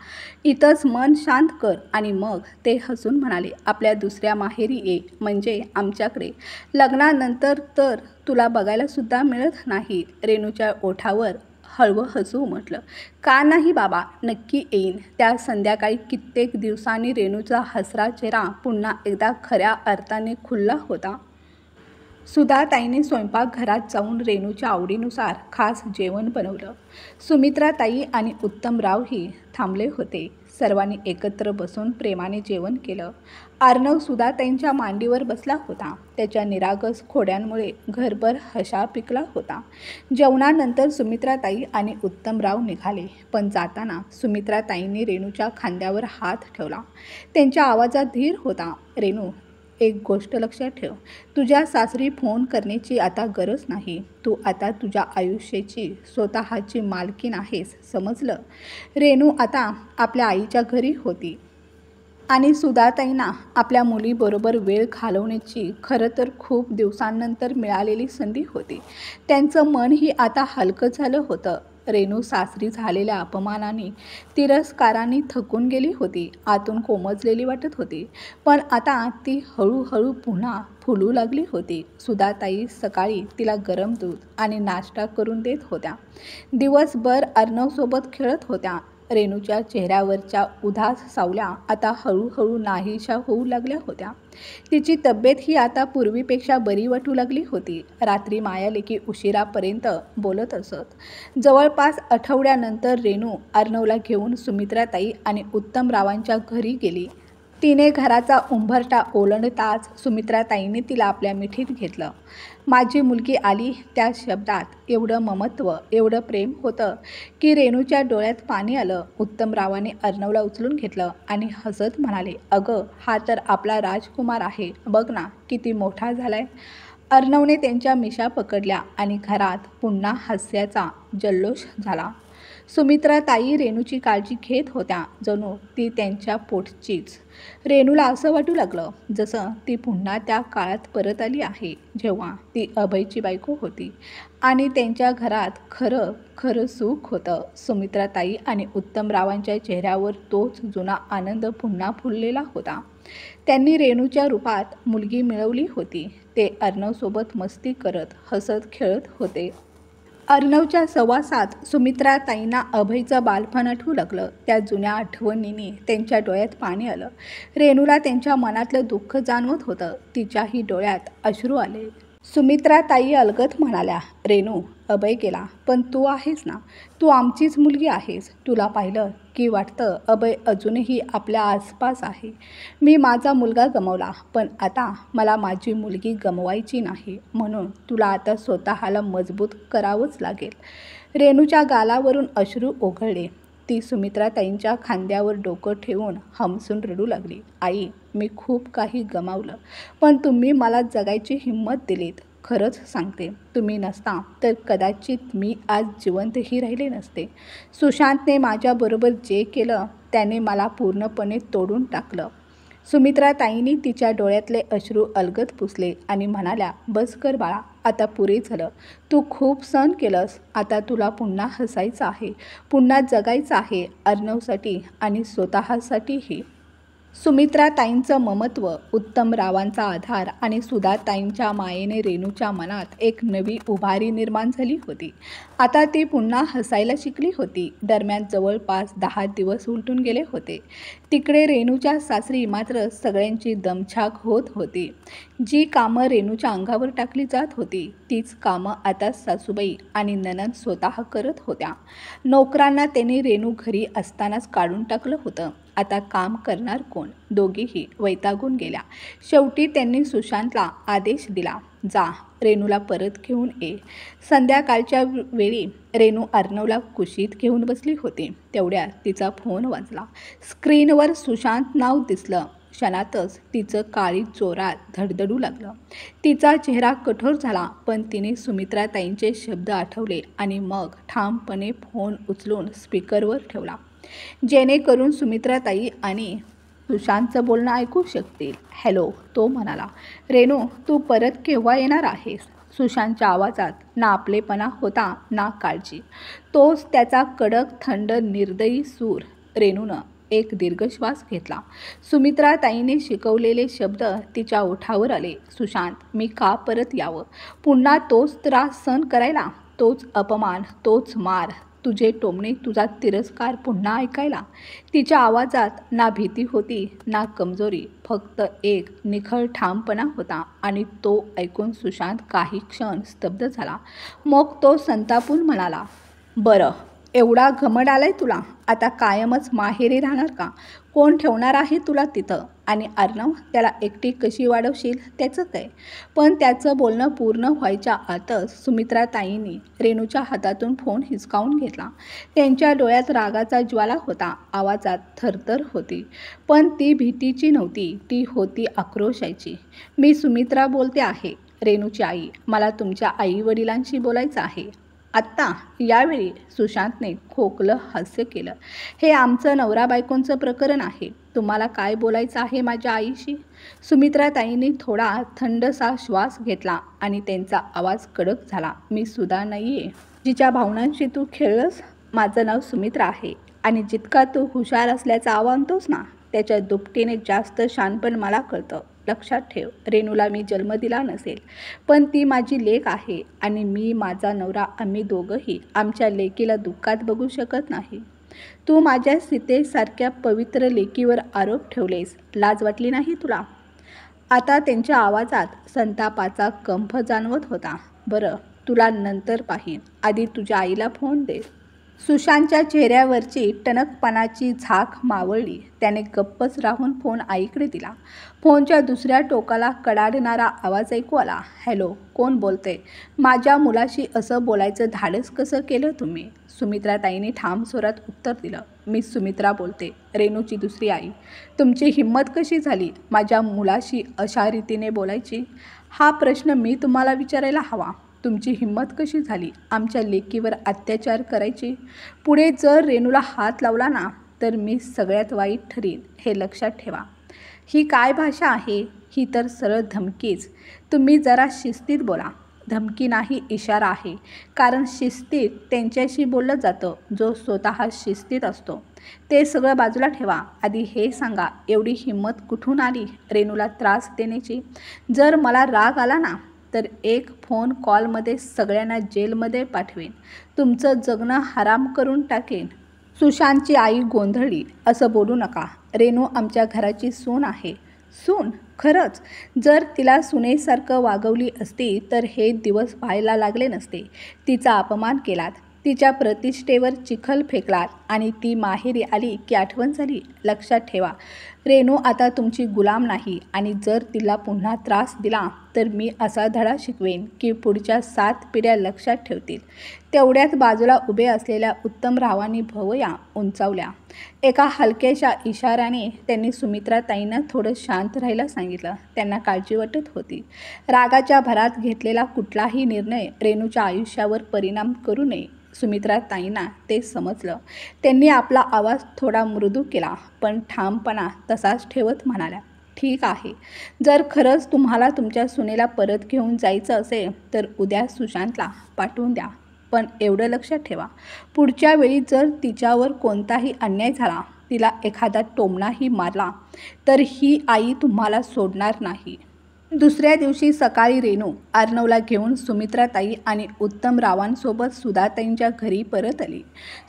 इथंच मन शांत कर. आणि मग ते हसून म्हणाले, आपल्या दुसऱ्या माहेरी ये, म्हणजे आमच्याकडे. लग्नानंतर तर तुला बघायला सुद्धा मिळत नाही. रेणूच्या ओठावर हळवं हसू उमटलं. का नाही बाबा, नक्की येईन. त्या संध्याकाळी कित्येक दिवसांनी रेणूचा हसरा चेहरा पुन्हा एकदा खऱ्या अर्थाने खुलला होता. सुधाताईंनी स्वयंपाकघरात जाऊन रेणूच्या आवडीनुसार खास जेवण बनवलं. सुमित्राताई आणि उत्तमरावही थांबले होते. सर्वांनी एकत्र बसून प्रेमाने जेवण केलं. अर्णव सुधाताईंच्या मांडीवर बसला होता. त्याच्या निरागस खोड्यांमुळे घरभर हशा पिकला होता. जेवणानंतर सुमित्राताई आणि उत्तमराव निघाले, पण जाताना सुमित्राताईंनी रेणूच्या खांद्यावर हात ठेवला. त्यांच्या आवाजात धीर होता. रेणू, एक गोष्ट लक्षात ठेव, तुझ्या सासरी फोन करण्याची आता गरज नाही. तू आता तुझ्या आयुष्याची स्वतःची मालकीण आहेस, समजलं? रेणू आता आपल्या आईच्या घरी होती. आणि सुधाताईंना आपल्या मुलीबरोबर वेळ घालवण्याची खरं तर खूप दिवसांनंतर मिळालेली संधी होती. त्यांचं मनही आता हलकं झालं होतं. रेणू सासरी झालेल्या अपमानाने, तिरस्काराने थकून गेली होती. आतून कोमजलेली वाटत होती. पण आता ती हळूहळू पुन्हा फुलू लागली होती. सुधाताई सकाळी तिला गरम दूध आणि नाश्ता करून देत होत्या. दिवसभर अर्णवसोबत खेळत होत्या. रेणूच्या चेहऱ्यावरच्या उदास सावल्या आता हळूहळू नाहीशा होऊ लागल्या होत्या. तिची तब्येत ही आता पूर्वीपेक्षा बरी वाटू लागली होती. रात्री मायालेकी उशिरापर्यंत बोलत असत. जवळपास आठवड्यानंतर रेणू अर्णवला घेऊन सुमित्राताई आणि उत्तमरावांच्या घरी गेली. तिने घराचा उंबरठा ओलांडताच सुमित्राताईंनी तिला आपल्या मिठीत घेतलं. माझी मुलगी आली, त्या शब्दात एवढं ममत्व, एवढं प्रेम होतं की रेणूच्या डोळ्यात पाणी आलं. उत्तमरावाने अर्णवला उचलून घेतलं आणि हसत म्हणाले, अगं, हा तर आपला राजकुमार आहे. बघ ना, किती मोठा झालाय. अर्णवने त्यांच्या मिशा पकडल्या आणि घरात पुन्हा हास्याचा जल्लोष झाला. सुमित्राताई रेणूची काळजी घेत होत्या, जणू ती त्यांच्या पोटचीच. रेणूला असं वाटू लागलं जसं ती पुन्हा त्या काळात परत आली आहे, जेव्हा ती अभयची बायको होती आणि त्यांच्या घरात खरं खरं सुख होतं. सुमित्राताई आणि उत्तमरावांच्या चेहऱ्यावर तोच जुना आनंद पुन्हा फुललेला होता. त्यांनी रेणूच्या रूपात मुलगी मिळवली होती. ते अर्णवसोबत मस्ती करत, हसत खेळत होते. अर्णवच्या सहवासात सुमित्राताईंना अभयचं बालपण आठवू लागलं. त्या जुन्या आठवणींनी त्यांच्या डोळ्यात पाणी आलं. रेणूला त्यांच्या मनातलं दुःख जाणवत होतं. तिच्याही डोळ्यात अश्रू आले. सुमित्राताई अलगद म्हणाल्या, रेणू, अभय गेला, पण तू आहेस ना. तू आमचीच मुलगी आहेस. तुला पाहिलं की वाटतं अभय अजूनही आपल्या आसपास आहे. मी माझा मुलगा गमावला, पण आता मला माझी मुलगी गमवायची नाही. म्हणून तुला आता स्वतःला मजबूत करावंच लागेल. रेणूच्या गालावरून अश्रू ओघळले. ती सुमित्राताईंच्या खांद्यावर डोकं ठेवून हमसून रडू लागली. आई, मी खूप काही गमावलं, पण तुम्ही मला जगायची हिंमत दिलीत. खरंच सांगते, तुम्ही नसता तर कदाचित मी आज जिवंतही राहिले नसते. सुशांतने माझ्याबरोबर जे केलं त्याने मला पूर्णपणे तोडून टाकलं. सुमित्राताईंनी तिच्या डोळ्यातले अश्रू अलगद पुसले आणि म्हणाल्या, बस कर बाळा, आता पुरे झालं. तू खूप सहन केलंस. आता तुला पुन्हा हसायचं आहे, पुन्हा जगायचं आहे, अर्णवसाठी आणि स्वतःसाठीही. सुमित्राताईंचं ममत्व, उत्तमरावांचा आधार आणि सुधाताईंच्या मायेने रेणूच्या मनात एक नवी उभारी निर्माण झाली होती. आता ती पुन्हा हसायला शिकली होती. दरम्यान जवळपास 10 दिवस उलटून गेले होते. तिकडे रेणूच्या सासरी मात्र सगळ्यांची दमछाक होत होती. जी कामं रेणूच्या अंगावर टाकली जात होती, तीच कामं आता सासूबाई आणि नणंद स्वतः करत होत्या. नोकरांना त्यांनी रेणू घरी असतानाच काढून टाकलं होतं. आता काम करणार कोण? दोघीही वैतागून गेल्या. शेवटी त्यांनी सुशांतला आदेश दिला, जा, रेणूला परत घेऊन ये. संध्याकाळच्या वेळी रेणू अर्णवला कुशीत घेऊन बसली होती. तेवढ्यात तिचा फोन वाजला. स्क्रीनवर सुशांत नाव दिसलं. क्षणातच तिचं काळीज जोरात धडधडू लागलं. तिचा चेहरा कठोर झाला, पण तिने सुमित्राताईंचे शब्द आठवले आणि मग ठामपणे फोन उचलून स्पीकरवर ठेवला, जेणेकरून सुमित्राताई आणि सुशांतचं बोलणं ऐकू शकतील. हॅलो, तो म्हणाला. रेणू, तू परत केव्हा येणार आहेस? सुशांतच्या आवाजात ना आपलेपणा होता ना काळजी. तोच त्याचा कडक, थंड, निर्दयी सूर. रेणूनं एक दीर्घ श्वास घेतला. सुमित्राताईने शिकवलेले शब्द तिच्या ओठावर आले. सुशांत, मी का परत यावं? पुन्हा तोच त्रास सहन करायला? तोच अपमान, तोच मार, तुझे टोमणे, तुझा तिरस्कार पुन्हा ऐकायला? तिच्या आवाजात ना भीती होती ना कमजोरी, फक्त एक निखळ ठामपणा होता. आणि तो ऐकून सुशांत काही क्षण स्तब्ध झाला. मग तो संतापून म्हणाला, बरं, एवढा घमंड आलाय तुला? आता कायमच माहेरी राहणार का? कोण ठेवणार आहे तुला तिथं? आणि अर्णव, त्याला एकटी कशी वाढवशील? त्याचं काय? पण त्याचं बोलणं पूर्ण व्हायच्या आतच सुमित्राताईंनी रेणूच्या हातातून फोन हिसकावून घेतला. त्यांच्या डोळ्यात रागाचा ज्वाला होता, आवाजात थरथर होती. पण ती भीतीची नव्हती, ती होती आक्रोशाची. मी सुमित्रा बोलते आहे, रेणूची आई. मला तुमच्या आई वडिलांशी बोलायचं आहे. आत्ता यावेळी सुशांतने खोकलं हास्य केलं. हे आमचं नवरा बायकोंचं प्रकरण आहे. तुम्हाला काय बोलायचं आहे माझ्या आईशी? सुमित्राताईंनी थोडा थंडसा श्वास घेतला आणि त्यांचा आवाज कडक झाला. मी सुद्धा नाही आहे जिच्या भावनांशी तू खेळलंस. माझं नाव सुमित्रा आहे आणि जितका तू हुशार असल्याचा आवानतोस ना त्याच्या दुपटीने जास्त शहाणपण मला कळतं. लक्षात ठेव, रेणूला मी जन्म दिला नसेल, पण ती माझी लेक आहे आणि मी माझा नवरा आम्ही दोघंही आमच्या लेकीला दुःखात बघू शकत नाही. तू माझ्या सीतेसारख्या पवित्र लेकीवर आरोप ठेवलेस. लाज वाटली नाही तुला? आता त्यांच्या आवाजात संतापाचा कंप जाणवत होता. बरं, तुला नंतर पाहीन. आधी तुझ्या आईला फोन दे. सुशांतच्या चेहऱ्यावरची टणकपणाची झाक मावळली. त्याने गप्पच राहून फोन आईकडे दिला. फोनच्या दुसऱ्या टोकाला कडाडणारा आवाज ऐकू आला. हॅलो, कोण बोलते? माझ्या मुलाशी असं बोलायचं धाडस कसं केलं तुम्ही? सुमित्राताईंनी ठाम स्वरात उत्तर दिलं. मी सुमित्रा बोलते, रेणूची दुसरी आई. तुमची हिंमत कशी झाली माझ्या मुलाशी अशा रीतीने बोलायची? हा प्रश्न मी तुम्हाला विचारायला हवा. तुमची हिंमत कशी झाली आमच्या लेकीवर अत्याचार करायची? पुढे जर रेणूला हात लावला ना तर मी सगळ्यात वाईट ठरीन, हे लक्षात ठेवा. ही काय भाषा आहे? ही तर सरळ धमकीच. तुम्ही जरा शिस्तीत बोला. धमकी नाही, इशारा आहे. कारण शिस्तीत त्यांच्याशी बोललं जातं जो स्वतः शिस्तीत असतो. ते सगळं बाजूला ठेवा. आधी हे सांगा, एवढी हिंमत कुठून आली रेणूला त्रास देण्याची? जर मला राग आला ना तर एक फोन कॉलमध्ये सगळ्यांना जेलमध्ये पाठवेन. तुमचं जगणं हराम करून टाकेन. सुशांतची आई गोंधळली. असं बोलू नका. रेणू आमच्या घराची सून आहे. सून? खरंच? जर तिला सुनेसारखं वागवली असती तर हे दिवस व्हायला लागले नसते. तिचा अपमान केलात, तिच्या प्रतिष्ठेवर चिखल फेकलात आणि ती माहेरी आली की आठवण झाली. लक्षात ठेवा, रेणू आता तुमची गुलाम नाही आणि जर तिला पुन्हा त्रास दिला तर मी असा धडा शिकवेन की पुढच्या 7 पिढ्या लक्षात ठेवतील. तेवढ्यात बाजूला उभे असलेल्या उत्तमरावांनी भवया उंचावल्या. एका हलक्याशा इशाऱ्याने त्यांनी सुमित्राताईंना थोडं शांत राहायला सांगितलं. त्यांना काळजी वाटत होती. रागाच्या भरात घेतलेला कुठलाही निर्णय रेणूच्या आयुष्यावर परिणाम करू नये. सुमित्राताईंना ते समजलं. त्यांनी आपला आवाज थोडा मृदू केला पण ठामपणा तसाच ठेवत म्हणाल्या, ठीक आहे. जर खरंच तुम्हाला तुमच्या सुनेला परत घेऊन जायचं असेल तर उद्या सुशांतला पाठवून द्या. पण एवढं लक्षात ठेवा, पुढच्या वेळी जर तिच्यावर कोणताही अन्याय झाला, तिला एखादा टोमणाही मारला तर ही आई तुम्हाला सोडणार नाही. दुसऱ्या दिवशी सकाळी रेणू अर्णवला घेऊन सुमित्राताई आणि उत्तमरावांसोबत सुधाताईंच्या घरी परत आली.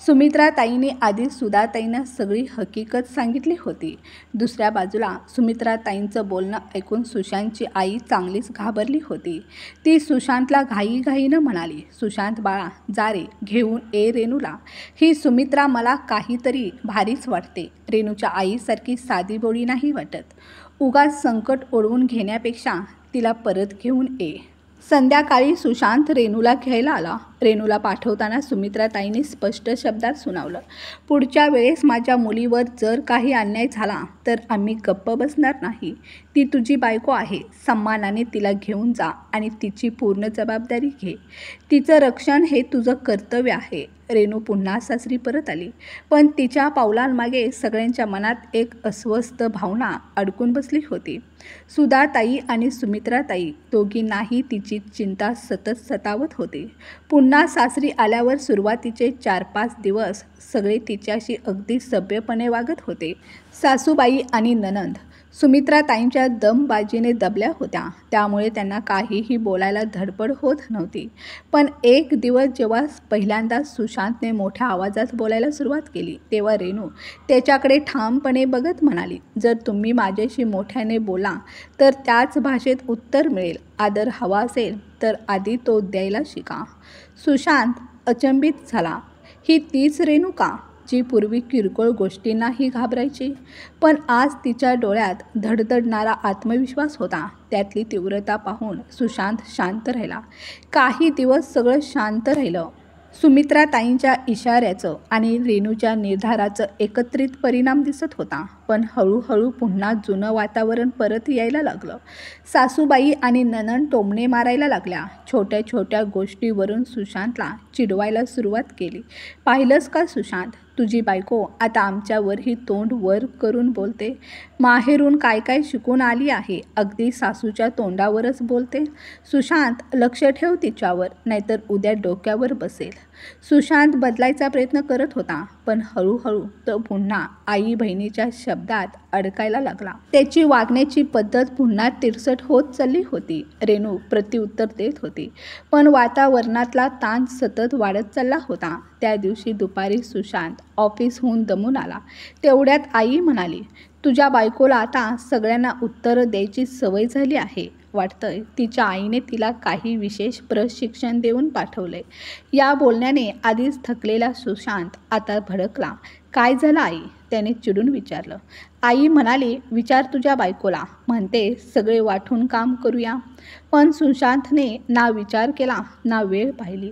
सुमित्राताईंनी आधीच सुधाताईंना सगळी हकीकत सांगितली होती. दुसऱ्या बाजूला सुमित्राताईंचं बोलणं ऐकून सुशांतची आई चांगलीच घाबरली होती. ती सुशांतला घाईघाईनं म्हणाली, सुशांत बाळा, जा रे, घेऊन ये रेणूला. ही सुमित्रा मला काहीतरी भारीच वाटते. रेणूच्या आईसारखी साधीभोळी नाही वाटत. उगाच संकट ओढवून घेण्यापेक्षा तिला परत घेऊन ये. संध्याकाळी सुशांत रेणूला घ्यायला आला. रेणूला पाठवताना सुमित्राताईंनी स्पष्ट शब्दात सुनावलं, पुढच्या वेळेस माझ्या मुलीवर जर काही अन्याय झाला तर आम्ही गप्प बसणार नाही. ती तुझी बायको आहे. सन्मानाने तिला घेऊन जा आणि तिची पूर्ण जबाबदारी घे. तिचं रक्षण हे तुझं कर्तव्य आहे. रेणू पुन्हा सासरी परत आली पण तिच्या पावलांमागे सगळ्यांच्या मनात एक अस्वस्थ भावना अडकून बसली होती. सुधाताई आणि सुमित्राताई दोघींनाही तिची चिंता सतत सतावत होती. पुन्हा सासरी आल्यावर सुरुवातीचे 4-5 दिवस सगळे तिच्याशी अगदी सभ्यपणे वागत होते. सासूबाई आणि नणंद सुमित्राताईंच्या दमबाजीने दबल्या होत्या, त्यामुळे त्यांना काहीही बोलायला धडपड होत नव्हती. पण एक दिवस जेव्हा पहिल्यांदा सुशांतने मोठ्या आवाजात बोलायला सुरुवात केली तेव्हा रेणू त्याच्याकडे ठामपणे बघत म्हणाली, जर तुम्ही माझ्याशी मोठ्याने बोला तर त्याच भाषेत उत्तर मिळेल. आदर हवा असेल तर आधी तो द्यायला शिका. सुशांत अचंबित झाला. ही तीच रेणू का जी पूर्वी किरकोळ गोष्टींनाही घाबरायची? पण आज तिच्या डोळ्यात धडधडणारा आत्मविश्वास होता. त्यातली तीव्रता पाहून सुशांत शांत राहिला. काही दिवस सगळं शांत राहिलं. सुमित्राताईंच्या इशाऱ्याचं आणि रेणूच्या निर्धाराचं एकत्रित परिणाम दिसत होता. पण हळूहळू पुन्हा जुनं वातावरण परत यायला लागलं. सासूबाई आणि नणंद टोमणे मारायला लागल्या. छोट्या छोट्या गोष्टीवरून सुशांतला चिडवायला सुरुवात केली. पाहिलंस का सुशांत, तुझी बायको आता आमच्यावरही तोंड वर करून बोलते. माहेरून काय काय शिकून आली आहे, अगदी सासूच्या तोंडावरच बोलते. सुशांत, लक्ष ठेव तिच्यावर, नाहीतर उद्या डोक्यावर बसेल. सुशांत बदलायचा प्रयत्न करत होता, पण हळूहळू तो पुन्हा आई बहिणीच्या शब्दात अडकायला लागला. त्याची वागण्याची पद्धत पुन्हा तिरसट होत चालली होती. रेणू प्रत्युत्तर देत होती, पण वातावरणातला ताण सतत वाढत चालला होता. त्या दिवशी दुपारी सुशांत ऑफिसहून दमून आला. तेवढ्यात आई म्हणाली, तुझ्या बायकोला आता सगळ्यांना उत्तरं द्यायची सवय झाली आहे. वाटतंय तिच्या आईने तिला काही विशेष प्रशिक्षण देऊन पाठवलंय. या बोलण्याने आधीच थकलेला सुशांत आता भडकला. काय झालं आई, त्याने चिडून विचारलं. आई म्हणाली, विचार तुझ्या बायकोला, म्हणते सगळे वाटून काम करूया. पण सुशांतने ना विचार केला ना वेळ पाहिली.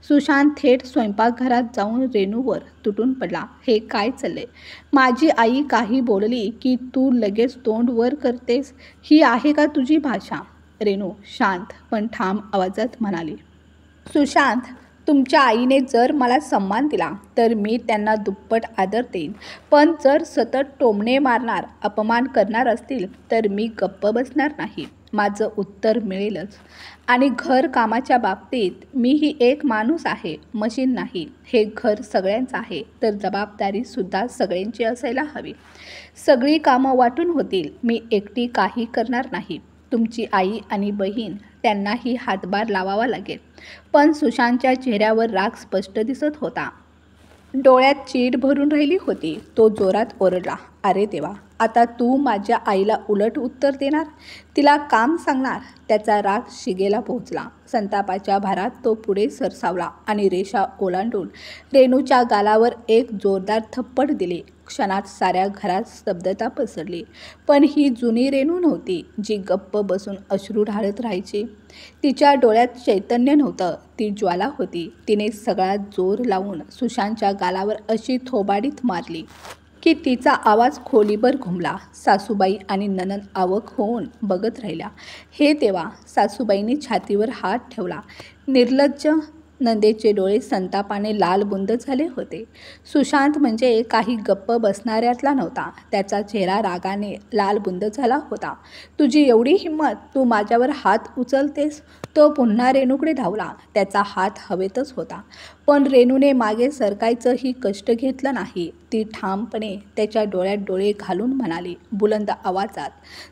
सुशांत थेट स्वयंपाकघरात जाऊन रेणूवर तुटून पडला. हे काय चाललंय? माझी आई काही बोलली की तू लगेच तोंड वर करतेस, ही आहे का तुझी भाषा? रेणू शांत पण ठाम आवाजात म्हणाली. सुशांत, तुमच्या आईने जर मला सन्मान दिला तर मी त्यांना दुप्पट आदर देईन, पण जर सतत टोमणे मारणार, अपमान करणार असतील तर मी गप्प बसणार नाही. माझं उत्तर मिळेलच. आणि घर कामाच्या बाबतीत मीही एक माणूस आहे, मशीन नाही. हे घर सगळ्यांचं आहे, तर जबाबदारीसुद्धा सगळ्यांची असायला हवी. सगळी कामं वाटून होतील, मी एकटी काही करणार नाही. तुमची आई आणि बहीण, त्यांनाही हातभार लावावा लागेल. पण सुशांतच्या चेहऱ्यावर राग स्पष्ट दिसत होता. डोळ्यात चीड भरून राहिली होती. तो जोरात ओरडला, अरे देवा, आता तू माझ्या आईला उलट उत्तर देणार, तिला काम सांगणार? त्याचा राग शिगेला पोहोचला. संतापाच्या भारात तो पुढे सरसावला आणि रेषा ओलांडून रेणूच्या गालावर एक जोरदार थप्पड दिली. क्षणात साऱ्या घरात स्तब्धता पसरली. पण ही जुनी रेणू नव्हती, जी गप्प बसून अश्रू ढाळत राहायची. तिच्या डोळ्यात चैतन्य नव्हतं, ती ज्वाला होती. तिने सगळा जोर लावून सुशांतच्या गालावर अशी थोबाडीत मारली की तिचा आवाज खोलीभर घुमला. सासूबाई आणि नणंद अवाक होऊन बघत राहिल्या. हे देवा, सासूबाईंनी छातीवर हात ठेवला. निर्लज्ज. नंदेचे डोळे संतापाने लालबुंद झाले होते. सुशांत म्हणजे काही गप्प बसणाऱ्यातला नव्हता. त्याचा चेहरा रागाने लालबुंद झाला होता. तुझी एवढी हिंमत, तू माझ्यावर हात उचलतेस? तो पुन्हा रेणूकडे धावला. त्याचा हात हवेतच होता, पण रेणूने मागे सरकायचंही कष्ट घेतलं नाही. ती ठामपणे त्याच्या डोळ्यात डोळे घालून म्हणाली बुलंद आवाजात,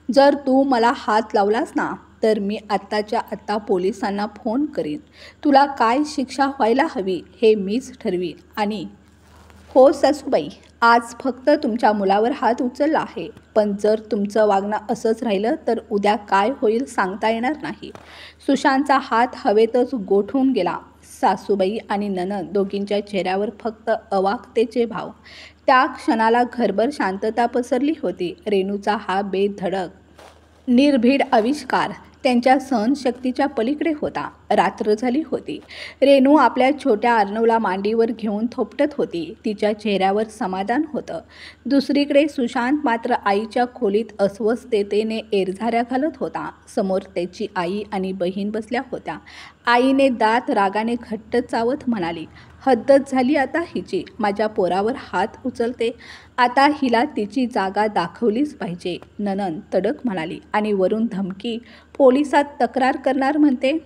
जर तू मला हात लावलास ना, तर मी आत्ताच्या आत्ता पोलिसांना फोन करीन. तुला काय शिक्षा व्हायला हवी हे मीच ठरवीन. आणि हो सासूबाई, आज फक्त तुमच्या मुलावर हात उचलला आहे, पण जर तुमचं वागणं असंच राहिलं तर उद्या काय होईल सांगता येणार नाही. सुशांतचा हात हवेतच गोठून गेला. सासूबाई आणि नणंद दोघींच्या चेहऱ्यावर फक्त अवाकतेचे भाव. त्या क्षणाला घरभर शांतता पसरली होती. रेणूचा हा बेधडक, निर्भीड आविष्कार त्यांच्या सहनशक्तीच्या पलीकडे होता. रात्र झाली होती. रेणू आपल्या छोट्या अर्णवला मांडीवर घेऊन थोपटत होती. तिच्या चेहऱ्यावर समाधान होतं. दुसरीकडे सुशांत मात्र आईच्या खोलीत अस्वस्थतेने एरझाऱ्या घालत होता. समोर त्याची आई आणि बहीण बसल्या होत्या. आईने दात रागाने घट्ट चावत म्हणाली, हद्दच झाली आता हिची. माझ्या पोरावर हात उचलते, आता हिला तिची जागा दाखवलीच पाहिजे. नणंद तडक म्हणाली, आणि वरून धमकी, पोलिसात तक्रार करणार म्हणते.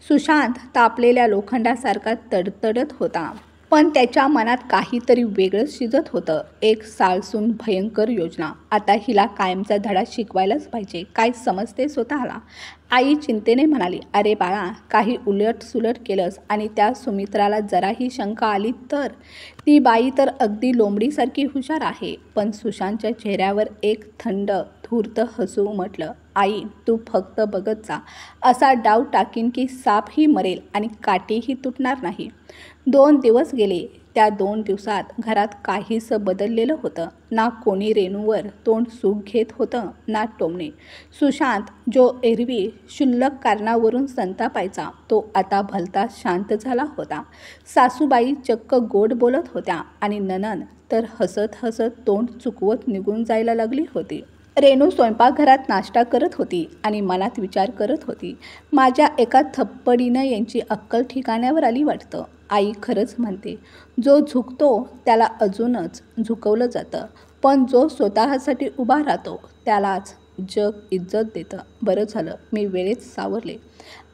सुशांत तापलेल्या लोखंडासारखा तडतडत होता, पण त्याच्या मनात काहीतरी वेगळंच शिजत होतं. एक साळसून भयंकर योजना. आता हिला कायमचा धडा शिकवायलाच पाहिजे. काय समजते स्वतःला? आई चिंतेने म्हणाली, अरे बाळा, काही उलटसुलट केलंस आणि त्या सुमित्राला जराही शंका आली तर? ती बाई तर अगदी लोंबडीसारखी हुशार आहे. पण सुशांतच्या चेहऱ्यावर एक थंड धूर्त हसू उमटलं. आई, तू फक्त बघत जा. असा डाव टाकीन की सापही मरेल आणि काठीही तुटणार नाही. 2 दिवस गेले. त्या 2 दिवसात घरात काहीसं बदललेलं होतं. ना कोणी रेणूवर तोंड सूक घेत होतं ना टोमणे. सुशांत जो एरवी क्षुल्लक कारणावरून संतापायचा तो आता भलताच शांत झाला होता. सासूबाई चक्क गोड बोलत होत्या आणि नणंद तर हसत हसत तोंड चुकवत निघून जायला लागली होती. रेणू स्वयंपाकघरात नाश्ता करत होती आणि मनात विचार करत होती, माझ्या एका थप्पडीनं यांची अक्कल ठिकाण्यावर आली वाटतं. आई खरंच म्हणते, जो झुकतो त्याला अजूनच झुकवलं जातं, पण जो स्वतःसाठी उभा राहतो त्यालाच जग इज्जत देतं. बरं झालं मी वेळेत सावरले.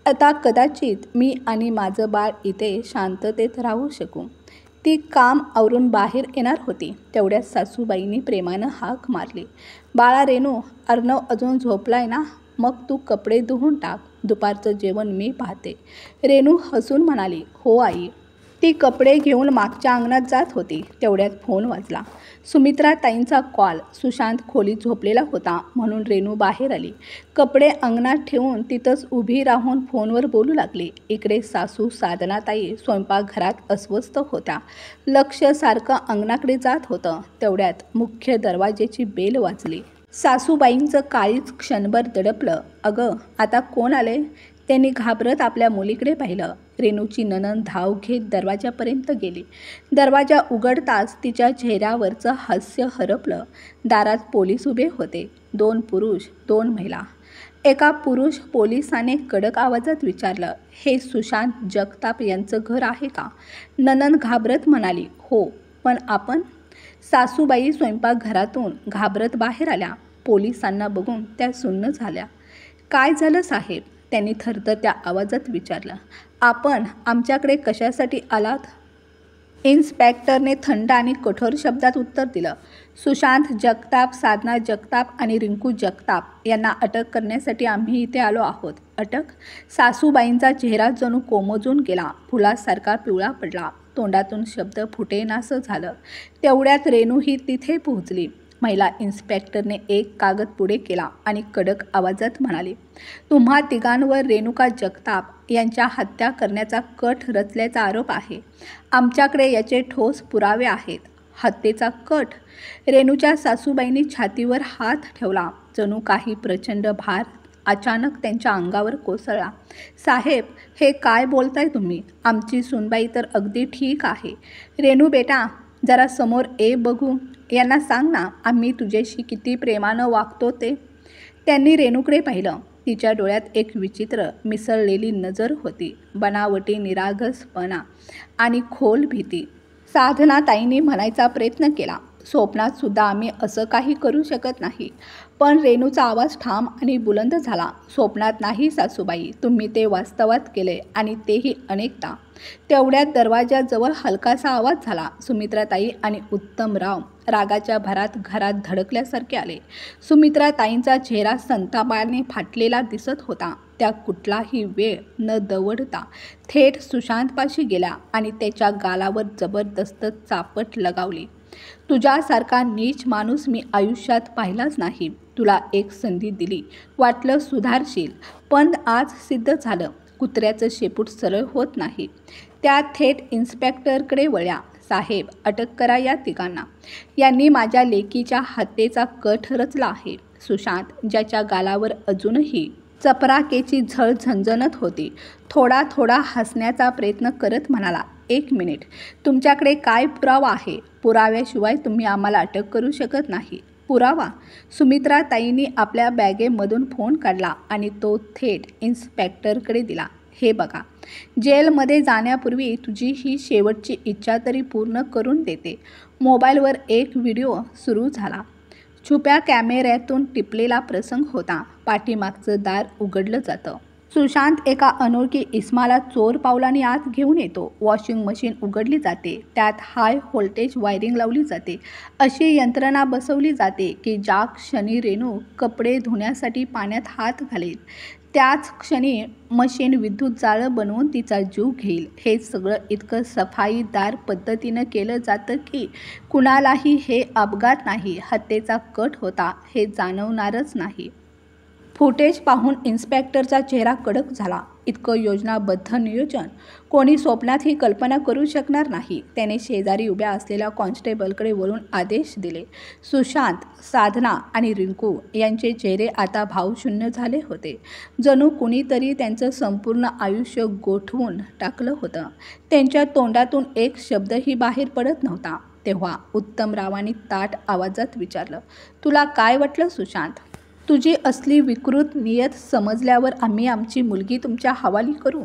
आता कदाचित मी आणि माझं बाळ इथे शांततेत राहू शकू. ती काम आवरून बाहेर येणार होती तेवढ्यात सासूबाईंनी प्रेमानं हाक मारली, बाळा रेणू, अर्णव अजून झोपलाय ना? मग तू कपडे धुवून टाक, दुपारचं जेवण मी पाहते. रेणू हसून म्हणाली, हो आई. ती कपडे घेऊन मागच्या अंगणात जात होती तेवढ्यात फोन वाजला. सुमित्रा ताईंचा कॉल. सुशांत खोलीत झोपलेला होता म्हणून रेणू बाहेर आली. कपडे अंगणात ठेवून तिथंच उभी राहून फोनवर बोलू लागली. इकडे सासू साधनाताई स्वयंपाकघरात अस्वस्थ होत्या. लक्ष सारखं अंगणाकडे जात होतं. तेवढ्यात मुख्य दरवाजेची बेल वाजली. सासूबाईंचं काळीज क्षणभर दडपलं. अगं आता कोण आले? त्यांनी घाबरत आपल्या मुलीकडे पाहिलं. रेणूची नणंद धाव घेत दरवाजापर्यंत गेली. दरवाजा उघडताच तिच्या चेहऱ्यावरचं हास्य हरपलं. दारात पोलीस उभे होते. 2 पुरुष 2 महिला. एका पुरुष पोलिसाने कडक आवाजात विचारलं, हे सुशांत जगताप यांचं घर आहे का? नणंद घाबरत म्हणाली, हो, पण आपण? सासूबाई स्वयंपाकघरातून घाबरत बाहेर आल्या. पोलिसांना बघून त्या सुन्न झाल्या. काय झालं साहेब? त्यांनी थरथरत्या आवाजात विचारलं. आपण आमच्याकडे कशासाठी आलात? इन्स्पेक्टरने थंड आणि कठोर शब्दात उत्तर दिलं. सुशांत जगताप, साधना जगताप आणि रिंकू जगताप यांना अटक करण्यासाठी आम्ही इथे आलो आहोत. अटक? सासूबाईंचा चेहरा जणू कोमजून गेला. फुलासारखा पिवळा पडला. तोंडातून शब्द फुटेनासं झालं. तेवढ्यात रेणूही तिथे पोहोचली. महिला इन्स्पेक्टरने एक कागद पुढे केला आणि कडक आवाजात म्हणाली, तुम्हा तिघांवर रेणुका जगताप यांच्या हत्या करण्याचा कट रचल्याचा आरोप आहे. आमच्याकडे याचे ठोस पुरावे आहेत. हत्येचा कट? रेणूच्या सासूबाईंनी छातीवर हात ठेवला. जणू काही प्रचंड भार अचानक त्यांच्या अंगावर कोसळला. साहेब, हे काय बोलताय तुम्ही? आमची सुनबाई तर अगदी ठीक आहे. रेणू बेटा, जरा समोर ये बघू. यांना सांग ना आम्ही तुझ्याशी किती प्रेमानं वागतो ते. त्यांनी रेणूकडे पाहिलं. तिच्या डोळ्यात एक विचित्र मिसळलेली नजर होती. बनावटी निरागसपणा आणि खोल भीती. साधनाताईंनी म्हणायचा प्रयत्न केला, स्वप्नात सुद्धा आम्ही असं काही करू शकत नाही. पण रेणूचा आवाज ठाम आणि बुलंद झाला. स्वप्नात नाही सासूबाई, तुम्ही ते वास्तवात केले आणि तेही अनेकदा. तेवढ्यात दरवाजाजवळ हलकासा आवाज झाला. सुमित्राताई आणि उत्तमराव रागाच्या भरात घरात धडकल्यासारखे आले. सुमित्राताईंचा चेहरा संतापाने फाटलेला दिसत होता. त्या कुठलाही वेळ न दवडता थेट सुशांतपाशी गेल्या आणि त्याच्या गालावर जबरदस्त चापट लगावली. तुझ्यासारखा नीच माणूस मी आयुष्यात पाहिलाच नाही. तुला एक संधी दिली, वाटलं सुधारशील, पण आज सिद्ध झालं कुत्र्याचं शेपूट सरळ होत नाही. त्या थेट इन्स्पेक्टरकडे वळल्या. साहेब, अटक करा या तिघांना. यांनी माझ्या लेकीच्या हत्येचा कट रचला आहे. सुशांत, ज्याच्या गालावर अजूनही चपराकेची झळ झंझणत होती, थोडा थोडा हसण्याचा प्रयत्न करत म्हणाला, 1 मिनिट, तुमच्याकडे काय पुरावा आहे? पुराव्याशिवाय तुम्ही आम्हाला अटक करू शकत नाही. पुरावा? सुमित्राताईंनी आपल्या बॅगेमधून फोन काढला आणि तो थेट इन्स्पेक्टरकडे दिला. हे बघा, जेलमध्ये जाण्यापूर्वी तुझी ही शेवटची इच्छा तरी पूर्ण करून देते. मोबाईलवर एक व्हिडिओ सुरू झाला. छुप्या कॅमेऱ्यातून टिपलेला प्रसंग होता. पाठीमागचं दार उघडलं जातं. सुशांत एका अनोळखी इसमाला चोर पावलांनी आत घेऊन येतो. वॉशिंग मशीन उघडली जाते. त्यात हाय व्होल्टेज वायरिंग लावली जाते. अशी यंत्रणा बसवली जाते की ज्या क्षणी रेणू कपडे धुण्यासाठी पाण्यात हात घालेल त्याच क्षणी मशीन विद्युत जाळं बनवून तिचा जीव घेईल. हे सगळं इतकं सफाईदार पद्धतीनं केलं जातं की कुणालाही हे अपघात नाही, हत्येचा कट होता हे जाणवणारच नाही. फुटेज पाहून इन्स्पेक्टरचा चेहरा कडक झाला. इतकं योजनाबद्ध नियोजन कोणी स्वप्नातही कल्पना करू शकणार नाही. त्याने शेजारी उभ्या असलेल्या कॉन्स्टेबलकडे वळून आदेश दिले. सुशांत, साधना आणि रिंकू यांचे चेहरे आता भावशून्य झाले होते. जणू कुणीतरी त्यांचं संपूर्ण आयुष्य गोठवून टाकलं होतं. त्यांच्या तोंडातून एक शब्दही बाहेर पडत नव्हता. तेव्हा उत्तमरावांनी ताठ आवाजात विचारलं, तुला काय वाटलं सुशांत? तुझी असली विकृत नियत समजल्यावर आम्ही आमची मुलगी तुमच्या हवाली करू?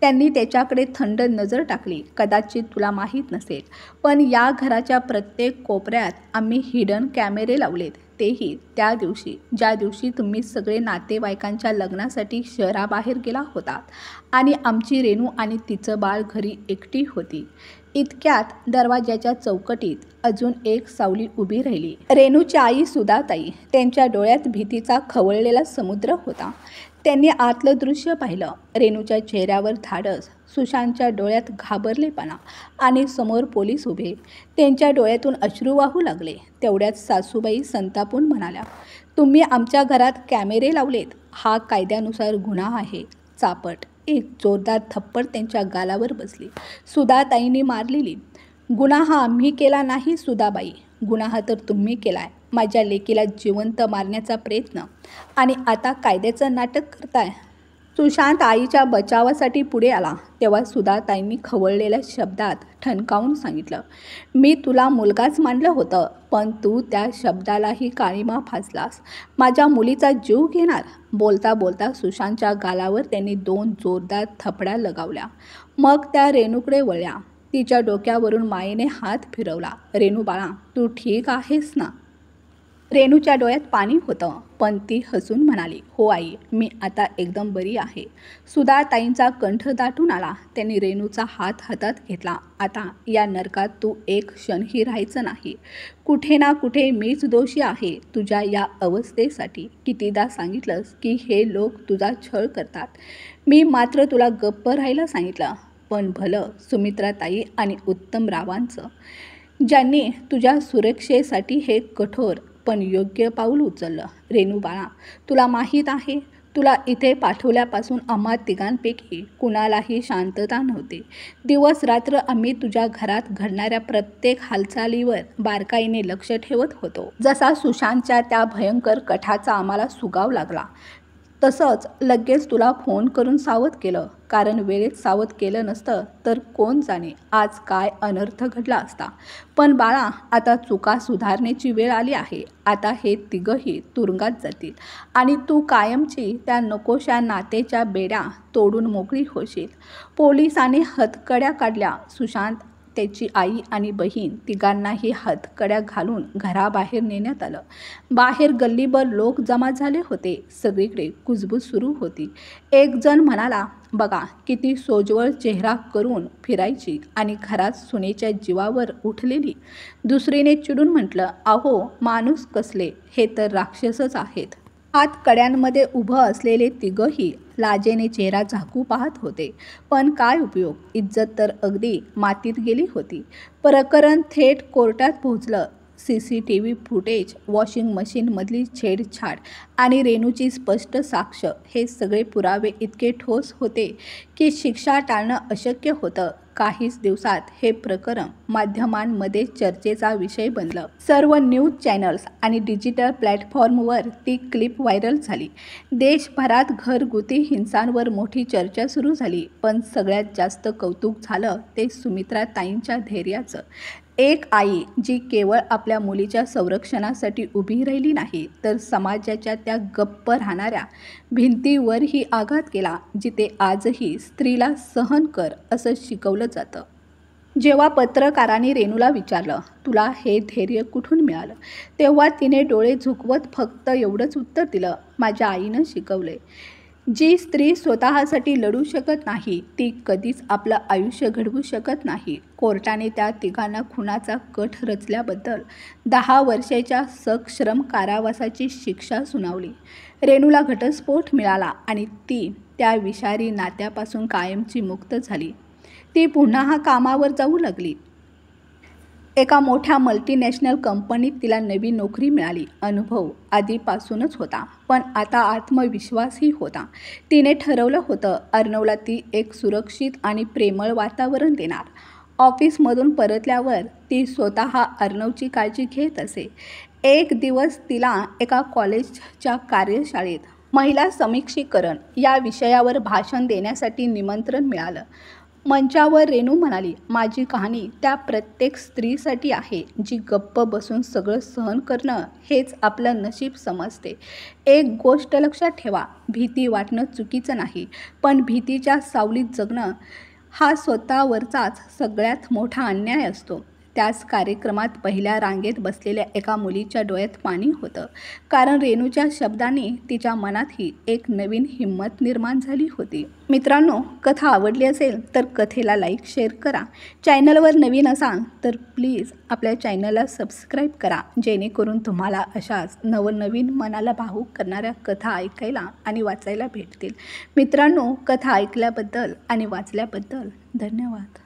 त्यांनी त्याच्याकडे थंड नजर टाकली. कदाचित तुला माहीत नसेल, पण या घराच्या प्रत्येक कोपऱ्यात आम्ही हिडन कॅमेरे लावलेत. तेही त्या दिवशी ज्या दिवशी तुम्ही सगळे नातेवाईकांच्या लग्नासाठी शहराबाहेर गेला होतात आणि आमची रेणू आणि तिचं बाळ घरी एकटी होती. इतक्यात दरवाजाच्या चौकटीत अजून एक सावली उभी राहिली. रेणूची आई सुधाताई. त्यांच्या डोळ्यात भीतीचा खवळलेला समुद्र होता. त्यांनी आतलं दृश्य पाहिलं. रेणूच्या चेहऱ्यावर धाडस, सुशांतच्या डोळ्यात घाबरलेपणा आणि समोर पोलीस उभे. त्यांच्या डोळ्यातून अश्रू वाहू लागले. तेवढ्यात सासूबाई संतापून म्हणाल्या, तुम्ही आमच्या घरात कॅमेरे लावलेत, हा कायद्यानुसार गुन्हा आहे. चापट एक जोरदार थप्पड त्यांच्या गालावर बसली. सुधाताईंनी मारलेली. गुन्हा हा आम्ही केला नाही सुधाबाई, गुन्हा तर तुम्ही केलाय. माझ्या लेकीला जिवंत मारण्याचा प्रयत्न आणि आता कायद्याचं नाटक करताय. सुशांत आईच्या बचावासाठी पुढे आला तेव्हा सुधाताईंनी खवळलेल्या शब्दात ठणकावून सांगितलं, मी तुला मुलगाच मानलं होतं, पण तू त्या शब्दालाही काळिमा फासलास. माझ्या मुलीचा जीव घेणार? बोलता बोलता सुशांतच्या गालावर त्यांनी 2 जोरदार थपड्या लगावल्या. मग त्या रेणूकडे वळल्या. तिच्या डोक्यावरून मायेने हात फिरवला. रेणू बाळा, तू ठीक आहेस ना? रेणूच्या डोळ्यात पाणी होतं, पण ती हसून म्हणाली, हो आई, मी आता एकदम बरी आहे. सुधाताईंचा कंठ दाटून आला. त्यांनी रेणूचा हात हातात घेतला. आता या नरकात तू एक क्षणही राहायचं नाही. कुठे ना कुठे मीच दोषी आहे तुझ्या या अवस्थेसाठी. कितीदा सांगितलंस की हे लोक तुझा छळ करतात. मी मात्र तुला गप्प राहायला सांगितलं. पण भलं सुमित्राताई आणि उत्तमरावांचं, ज्यांनी तुझ्या सुरक्षेसाठी हे कठोर पण योग्य पाऊल उचललं. रेणू बाळा, तुला माहीत आहे, तुला इथे पाठवल्यापासून आम्हा तिघांपैकी कुणालाही शांतता नव्हती. दिवस रात्र आम्ही तुझ्या घरात घडणाऱ्या प्रत्येक हालचालीवर बारकाईने लक्ष ठेवत होतो. जसा सुशांतच्या त्या भयंकर कटाचा आम्हाला सुगाव लागला, तसंच लगेच तुला फोन करून सावध केलं. कारण वेळेत सावध केलं नसतं तर कोण जाणे आज काय अनर्थ घडला असता. पण बाळा, आता चुका सुधारण्याची वेळ आली आहे. आता हे तिघंही तुरुंगात जातील आणि तू कायमची त्या नकोशा नातेच्या बेड्या तोडून मोकळी होशील. पोलिसांनी हतकड्या काढल्या. सुशांत, त्याची आई आणि बहीण तिघांनाही हातकड्या घालून घराबाहेर नेण्यात आलं. बाहेर गल्लीभर लोक जमा झाले होते. सगळीकडे कुजबूज सुरू होती. एक जण म्हणाला, बघा किती सोजवळ चेहरा करून फिरायची आणि घरात सुनेच्या जीवावर उठलेली. दुसरीने चिडून म्हटलं, अहो माणूस कसले, हे तर राक्षसच आहेत. हातकड्यांमध्ये उभं असलेले तिघंही लाजेने चेहरा झाकू पाहत होते. पण काय उपयोग, इज्जत तर अगदी मातीत गेली होती. प्रकरण थेट कोर्टात पोहोचलं. CCTV फुटेज, वॉशिंग मशीनमधली छेडछाड आणि रेणूची स्पष्ट साक्ष, हे सगळे पुरावे इतके ठोस होते की शिक्षा टाळणं अशक्य होतं. काहीच दिवसात हे प्रकरण माध्यमांमध्ये चर्चेचा विषय बनलं. सर्व न्यूज चॅनल्स आणि डिजिटल प्लॅटफॉर्मवर ती क्लिप व्हायरल झाली. देशभरात घरगुती हिंसांवर मोठी चर्चा सुरू झाली. पण सगळ्यात जास्त कौतुक झालं ते सुमित्राताईंच्या धैर्याचं. एक आई जी केवळ आपल्या मुलीच्या संरक्षणासाठी उभी राहिली नाही, तर समाजाच्या त्या गप्प राहणाऱ्या भिंतीवरही आघात केला, जिथे आजही स्त्रीला सहन कर असं शिकवलं जातं. जेव्हा पत्रकारांनी रेणूला विचारलं, तुला हे धैर्य कुठून मिळालं, तेव्हा तिने डोळे झुकवत फक्त एवढंच उत्तर दिलं, माझ्या आईनं शिकवलंय. जी स्त्री स्वतःसाठी लढू शकत नाही, ती कधीच आपलं आयुष्य घडवू शकत नाही. कोर्टाने त्या तिघांना खुनाचा कट रचल्याबद्दल 10 वर्षाच्या सश्रम कारावासाची शिक्षा सुनावली. रेणूला घटस्फोट मिळाला आणि ती त्या विषारी नात्यापासून कायमची मुक्त झाली. ती पुन्हा कामावर जाऊ लागली. एका मोठ्या मल्टीनॅशनल कंपनीत तिला नवी नोकरी मिळाली. अनुभव आधीपासूनच होता, पण आता आत्मविश्वासही होता. तिने ठरवलं होतं अर्णवला ती एक सुरक्षित आणि प्रेमळ वातावरण देणार. ऑफिसमधून परतल्यावर ती स्वतः अर्णवची काळजी घेत असे. एक दिवस तिला एका कॉलेजच्या कार्यशाळेत महिला सक्षमीकरण या विषयावर भाषण देण्यासाठी निमंत्रण मिळालं. मंचावर रेणू म्हणाली, माझी कहाणी त्या प्रत्येक स्त्रीसाठी आहे जी गप्प बसून सगळं सहन करणं हेच आपलं नशीब समजते. एक गोष्ट लक्षात ठेवा, भीती वाटणं चुकीचं नाही, पण भीतीच्या सावलीत जगणं हा स्वतःवरचाच सगळ्यात मोठा अन्याय असतो. त्याच कार्यक्रमात पहिल्या रांगेत बसलेल्या एका मुलीच्या डोळ्यात पाणी होतं, कारण रेणूच्या शब्दांनी तिच्या मनातही एक नवीन हिंमत निर्माण झाली होती. मित्रांनो, कथा आवडली असेल तर कथेला लाईक, शेअर करा. चॅनलवर नवीन असाल तर प्लीज आपल्या चॅनलला सबस्क्राईब करा, जेणेकरून तुम्हाला अशाच नवनवीन मनाला भावूक करणाऱ्या कथा ऐकायला आणि वाचायला भेटतील. मित्रांनो, कथा ऐकल्याबद्दल आणि वाचल्याबद्दल धन्यवाद.